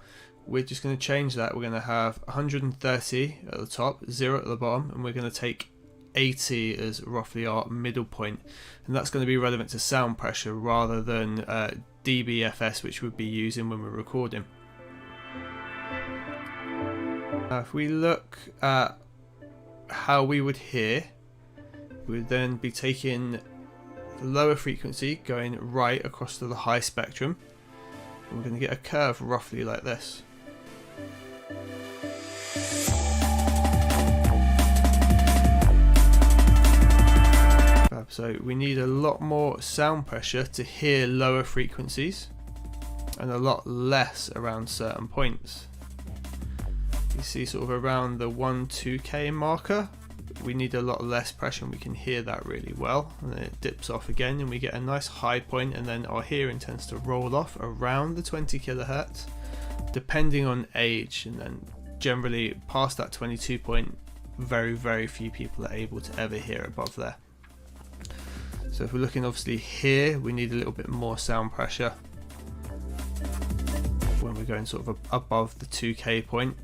we're just going to change that. We're going to have 130 at the top, 0 at the bottom, and we're going to take 80 as roughly our middle point, and that's going to be relevant to sound pressure rather than dBFS, which we'd be using when we're recording. Now if we look at how we would hear, we would then be taking the lower frequency going right across to the high spectrum, and we're going to get a curve roughly like this. So we need a lot more sound pressure to hear lower frequencies and a lot less around certain points. You see sort of around the 1-2K marker, we need a lot less pressure and we can hear that really well, and then it dips off again and we get a nice high point, and then our hearing tends to roll off around the 20 kilohertz depending on age, and then generally past that 22 point very few people are able to ever hear above there. So if we're looking obviously here, we need a little bit more sound pressure when we're going sort of above the 2K point.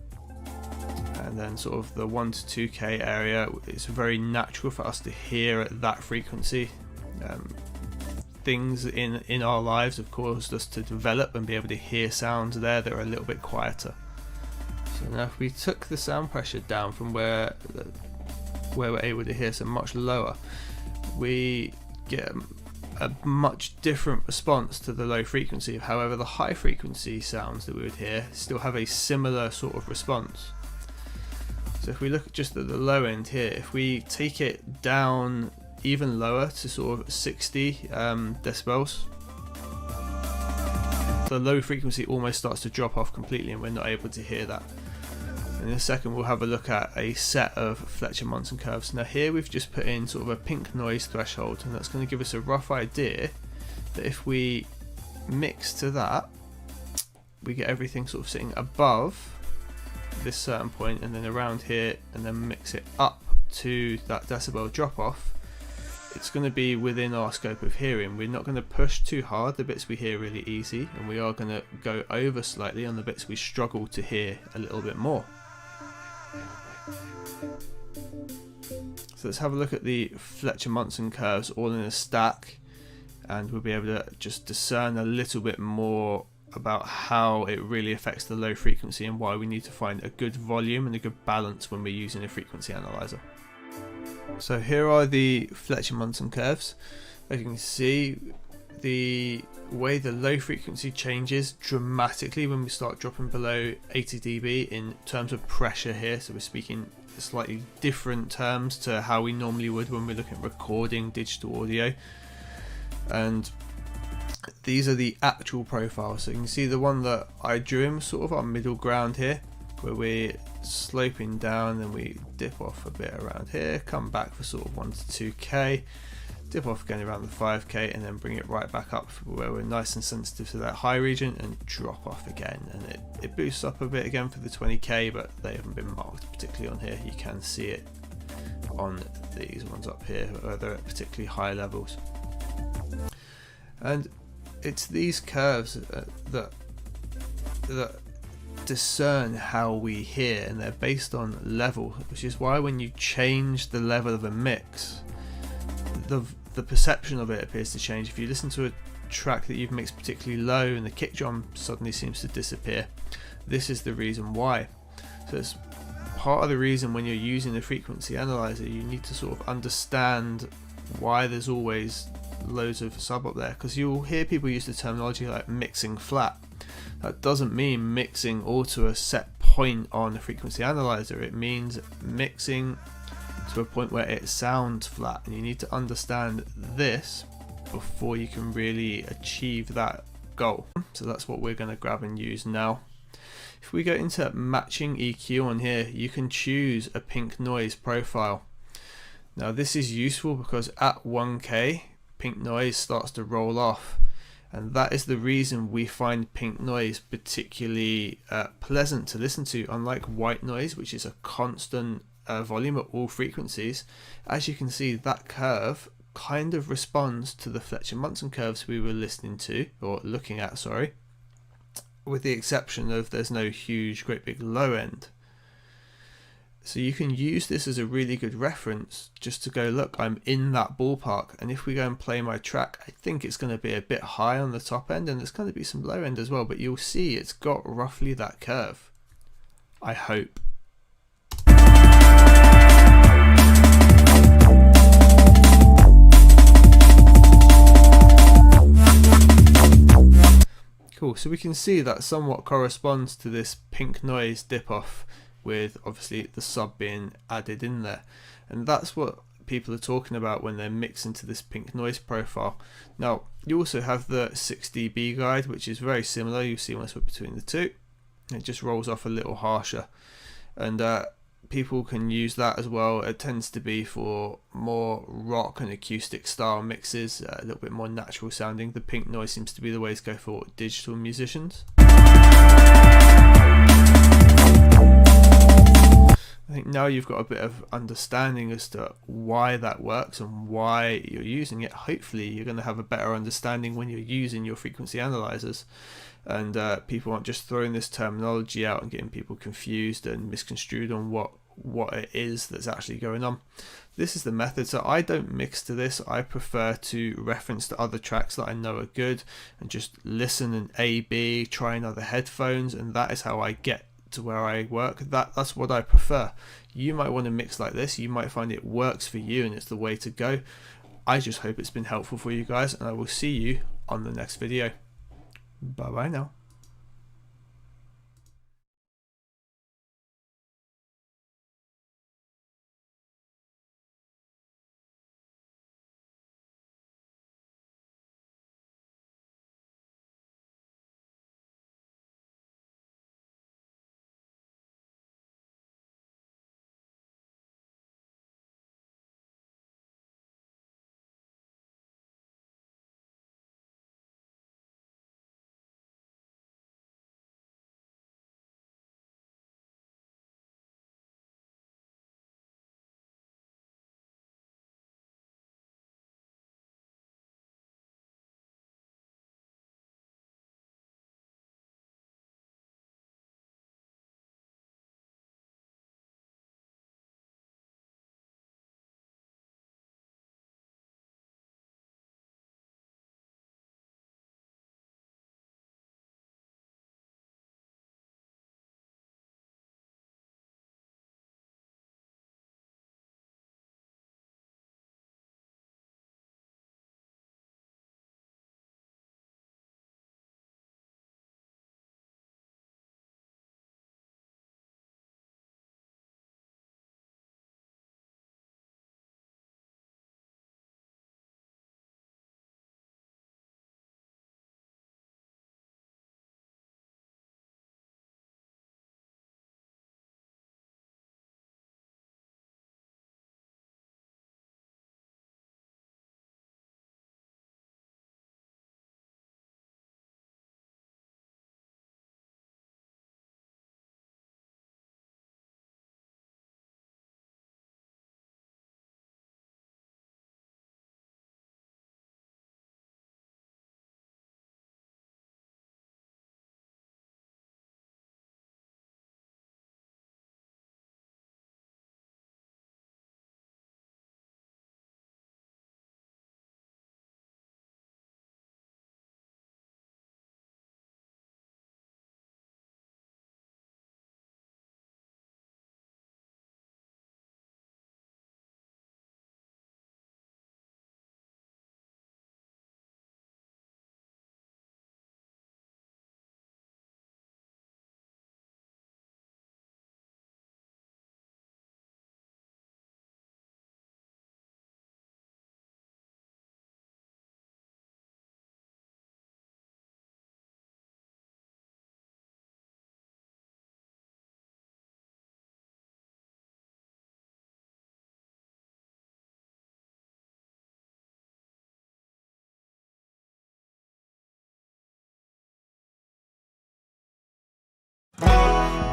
And and then sort of the 1 to 2K area, it's very natural for us to hear at that frequency. Things in our lives have caused us to develop and be able to hear sounds there that are a little bit quieter. So now if we took the sound pressure down from where we're able to hear some much lower, we get a much different response to the low frequency. However, the high frequency sounds that we would hear still have a similar sort of response. So if we look just at the low end here, if we take it down even lower to sort of 60 decibels, the low frequency almost starts to drop off completely and we're not able to hear that. In a second we'll have a look at a set of Fletcher-Munson curves. Now here we've just put in sort of a pink noise threshold, and that's going to give us a rough idea that if we mix to that, we get everything sort of sitting above this certain point and then around here, and then mix it up to that decibel drop off. It's going to be within our scope of hearing. We're not going to push too hard the bits we hear really easy, and we are going to go over slightly on the bits we struggle to hear a little bit more. So let's have a look at the Fletcher-Munson curves all in a stack, and we'll be able to just discern a little bit more about how it really affects the low frequency and why we need to find a good volume and a good balance when we're using a frequency analyzer. So here are the Fletcher-Munson curves. As you can see, the way the low frequency changes dramatically when we start dropping below 80 dB in terms of pressure here. So we're speaking slightly different terms to how we normally would when we're looking at recording digital audio. And these are the actual profiles. So you can see the one that I drew in sort of our middle ground here, where we're sloping down, then we dip off a bit around here, come back for sort of 1 to 2K, dip off again around the 5K, and then bring it right back up where we're nice and sensitive to that high region, and drop off again, and it boosts up a bit again for the 20K, but they haven't been marked particularly on here. You can see it on these ones up here where they're at particularly high levels. And it's these curves that discern how we hear, and they're based on level, which is why when you change the level of a mix, the perception of it appears to change. If you listen to a track that you've mixed particularly low and the kick drum suddenly seems to disappear, this is the reason why. So it's part of the reason when you're using the frequency analyzer, you need to sort of understand why there's always loads of sub up there, because you'll hear people use the terminology like mixing flat. That doesn't mean mixing all to a set point on the frequency analyzer. It means mixing to a point where it sounds flat, and you need to understand this before you can really achieve that goal. So that's what we're going to grab and use now. If we go into matching EQ on here, you can choose a pink noise profile. Now this is useful because at 1K pink noise starts to roll off, and that is the reason we find pink noise particularly pleasant to listen to, unlike white noise, which is a constant volume at all frequencies. As you can see, that curve kind of responds to the Fletcher-Munson curves we were listening to, or looking at, sorry, with the exception of there's no huge great big low end. So you can use this as a really good reference just to go, look, I'm in that ballpark, and if we go and play my track, I think it's going to be a bit high on the top end, and there's going to be some low end as well, but you'll see it's got roughly that curve, I hope. Cool, so we can see that somewhat corresponds to this pink noise dip off, with obviously the sub being added in there, and that's what people are talking about when they're mixing to this pink noise profile. Now you also have the 6 dB guide, which is very similar. You see when I switch between the two, it just rolls off a little harsher, and people can use that as well. It tends to be for more rock and acoustic style mixes, a little bit more natural sounding. The pink noise seems to be the way to go for digital musicians. think now you've got a bit of understanding as to why that works and why you're using it. Hopefully you're going to have a better understanding when you're using your frequency analyzers, and people aren't just throwing this terminology out and getting people confused and misconstrued on what it is that's actually going on. This is the method. So I don't mix to this. I prefer to reference to other tracks that I know are good and just listen and A/B, try in other headphones, and that is how I get to where I work. That's what I prefer. You might want to mix like this. You might find it works for you and it's the way to go. I just hope it's been helpful for you guys, and I will see you on the next video. Bye bye now.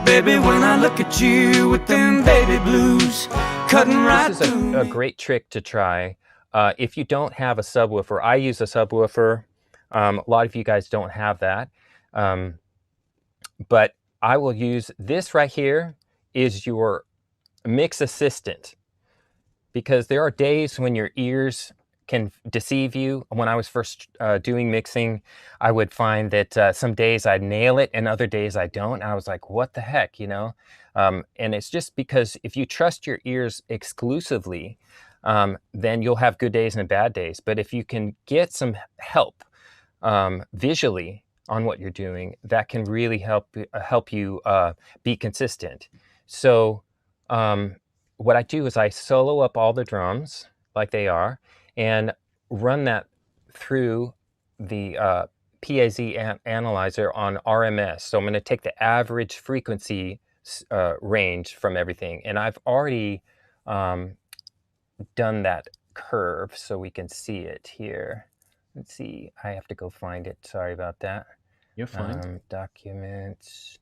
Baby, when I look at you with them baby blues, cutting right This is a great trick to try. If you don't have a subwoofer, I use a subwoofer. A lot of you guys don't have that. But I will use this right here is your mix assistant, because there are days when your ears can deceive you. When I was first doing mixing, I would find that some days I'd nail it and other days I don't. And I was like, what the heck, you know? And it's just because if you trust your ears exclusively, then you'll have good days and bad days. But if you can get some help visually on what you're doing, that can really help you be consistent. So what I do is I solo up all the drums like they are and run that through the PAZ analyzer on RMS. So I'm going to take the average frequency range from everything. And I've already done that curve so we can see it here. Let's see, I have to go find it. Sorry about that. You're fine. Documents,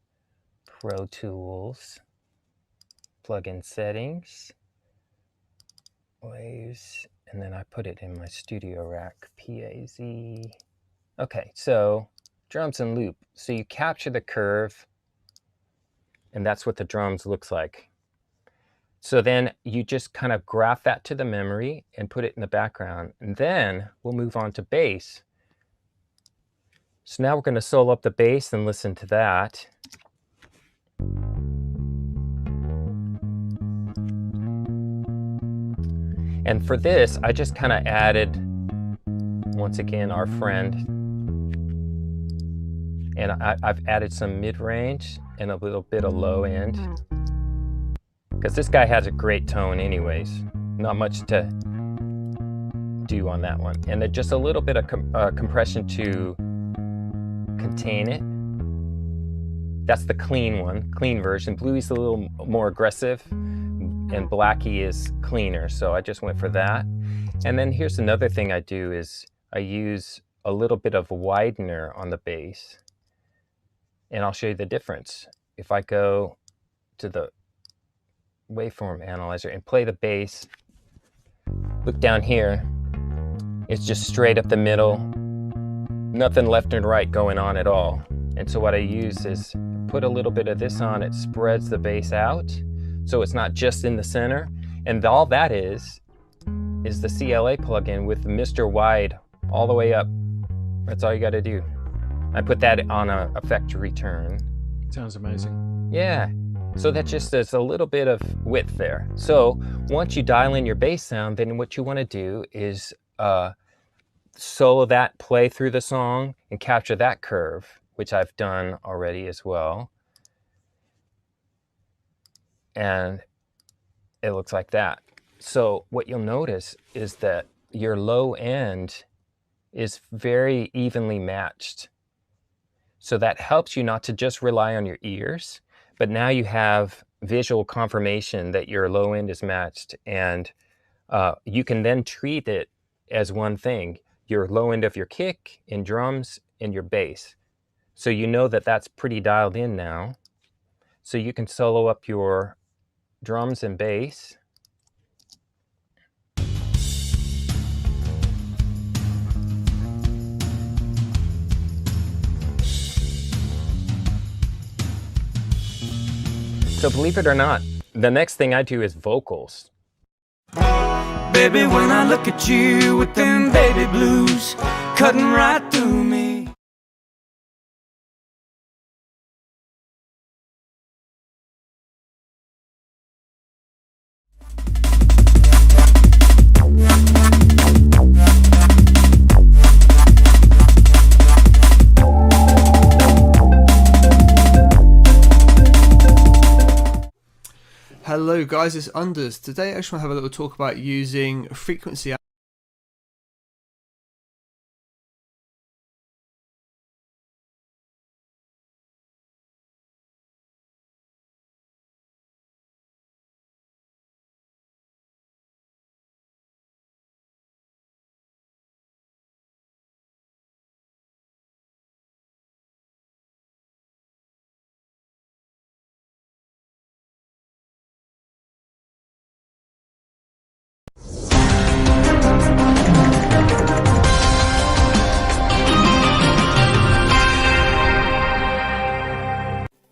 Pro Tools. plugin settings, waves, and then I put it in my studio rack, PAZ. Okay, so drums and loop. So you capture the curve, and that's what the drums looks like. So then you just kind of graph that to the memory and put it in the background. And then we'll move on to bass. So now we're going to solo up the bass and listen to that. And for this, I just kind of added, once again, our friend. And I've added some mid-range and a little bit of low end. Because this guy has a great tone anyways. Not much to do on that one. And then just a little bit of compression to contain it. That's the clean one, clean version. Bluey's a little more aggressive and Blackie is cleaner, so I just went for that. And then here's another thing I do is I use a little bit of widener on the bass, and I'll show you the difference. If I go to the waveform analyzer and play the bass, look down here, it's just straight up the middle, nothing left and right going on at all. And so what I use is put a little bit of this on, it spreads the bass out, so it's not just in the center. And all that is the CLA plugin with Mr. Wide all the way up. That's all you got to do. I put that on a effect return. Sounds amazing. Yeah. So that just is a little bit of width there. So once you dial in your bass sound, then what you want to do is solo that, play through the song, and capture that curve, which I've done already as well. And it looks like that. So what you'll notice is that your low end is very evenly matched. So that helps you not to just rely on your ears, but now you have visual confirmation that your low end is matched, and you can then treat it as one thing, your low end of your kick in drums and your bass. So you know that that's pretty dialed in now. So you can solo up your drums and bass. So believe it or not, the next thing I do is vocals. Baby, when I look at you with them baby blues cutting right through me. Hello guys, it's Unders. Today I just want to have a little talk about using frequency.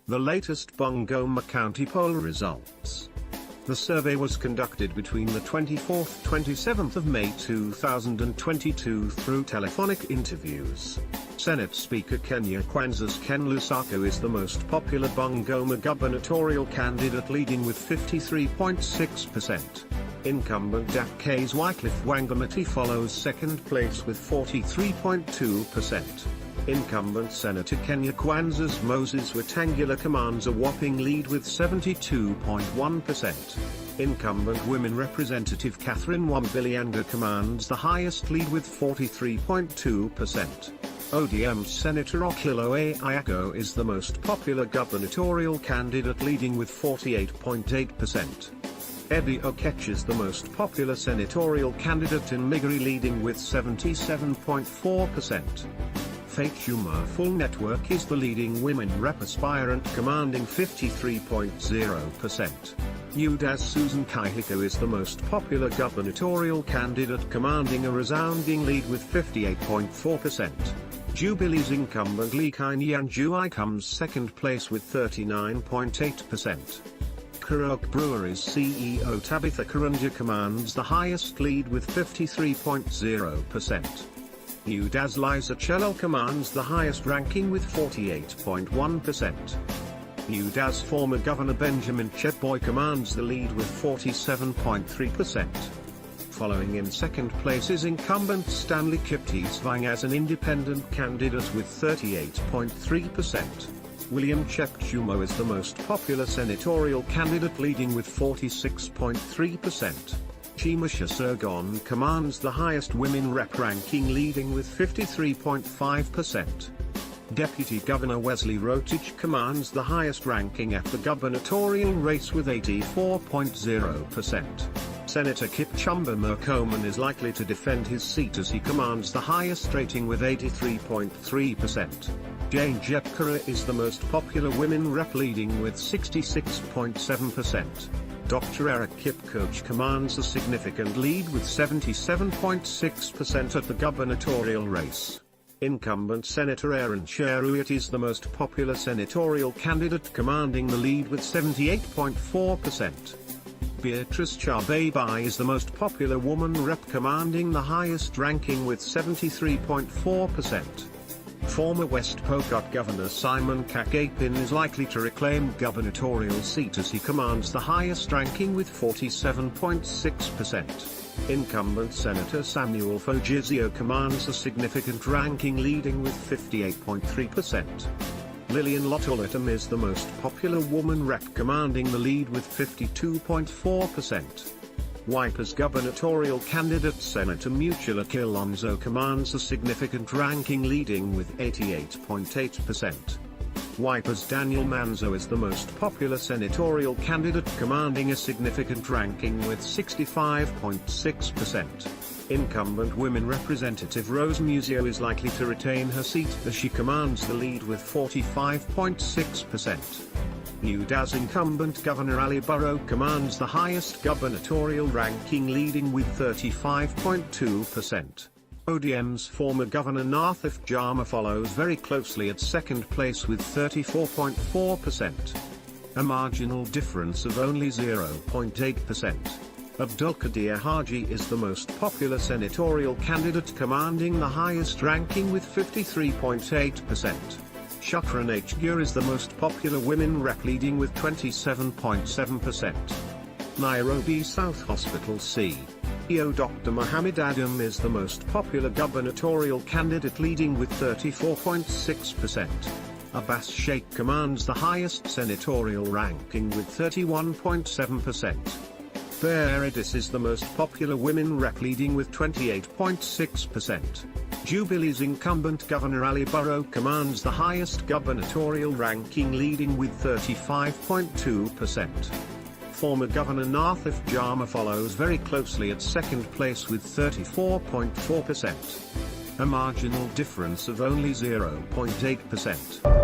The latest Bungoma County poll results. The survey was conducted between the 24th 27th of May 2022 through telephonic interviews. Senate Speaker Kenya Kwanza's Ken Lusaka is the most popular Bungoma gubernatorial candidate, leading with 53.6%. Incumbent Dak's Wycliffe Wangamati follows second place with 43.2%. Incumbent Senator Kenya Kwanza's Moses Wetangula commands a whopping lead with 72.1%. Incumbent Women Representative Catherine Wambilianga commands the highest lead with 43.2%. ODM's Senator Okiloe Ayako is the most popular gubernatorial candidate, leading with 48.8%. Eddie Okech is the most popular senatorial candidate in Migori, leading with 77.4%. Fake Humor Full Network is the leading women rep aspirant commanding 53.0%. UDA's Susan Kihiko is the most popular gubernatorial candidate commanding a resounding lead with 58.4%. Jubilee's incumbent Lee Kaiyan-Juai comes second place with 39.8%. Kurok Brewery's CEO Tabitha Karunja commands the highest lead with 53.0%. UDA's Liza Chelel commands the highest ranking with 48.1%. UDA's former Governor Benjamin Cheboy commands the lead with 47.3%. Following in second place is incumbent Stanley Kiptis-Vang as an independent candidate with 38.3%. William Chepchumo is the most popular senatorial candidate leading with 46.3%. Chimusha Sergon commands the highest women rep ranking leading with 53.5%. Deputy Governor Wesley Rotich commands the highest ranking at the gubernatorial race with 84.0%. Senator Kipchumba Murkomen is likely to defend his seat as he commands the highest rating with 83.3%. Jane Jepkara is the most popular women rep leading with 66.7%. Dr. Eric Kipkoch commands a significant lead with 77.6% at the gubernatorial race. Incumbent Senator Aaron Cheruiyot is the most popular senatorial candidate commanding the lead with 78.4%. Beatrice Chabebai is the most popular woman rep commanding the highest ranking with 73.4%. Former West Pokot Governor Simon Kakapin is likely to reclaim gubernatorial seat as he commands the highest ranking with 47.6%. Incumbent Senator Samuel Fogizio commands a significant ranking leading with 58.3%. Lillian Lotolatam is the most popular woman rep commanding the lead with 52.4%. Wiper's gubernatorial candidate Senator Mutula Kilonzo commands a significant ranking leading with 88.8%. Wiper's Daniel Manzo is the most popular senatorial candidate commanding a significant ranking with 65.6%. Incumbent Women Representative Rose Musio is likely to retain her seat as she commands the lead with 45.6%. UDA's incumbent Governor Ali Burrow commands the highest gubernatorial ranking leading with 35.2%. ODM's former Governor Nathif Jama follows very closely at second place with 34.4%. A marginal difference of only 0.8%. Abdulkadir Haji is the most popular senatorial candidate commanding the highest ranking with 53.8%. Shukran H. is the most popular women rep leading with 27.7%. Nairobi South Hospital CEO Dr. Mohammed Adam is the most popular gubernatorial candidate leading with 34.6%. Abbas Sheikh commands the highest senatorial ranking with 31.7%. Beredis is the most popular women rep leading with 28.6%. Jubilee's incumbent Governor Ali Burrow commands the highest gubernatorial ranking leading with 35.2%. Former Governor Nathif Jama follows very closely at second place with 34.4%. A marginal difference of only 0.8%.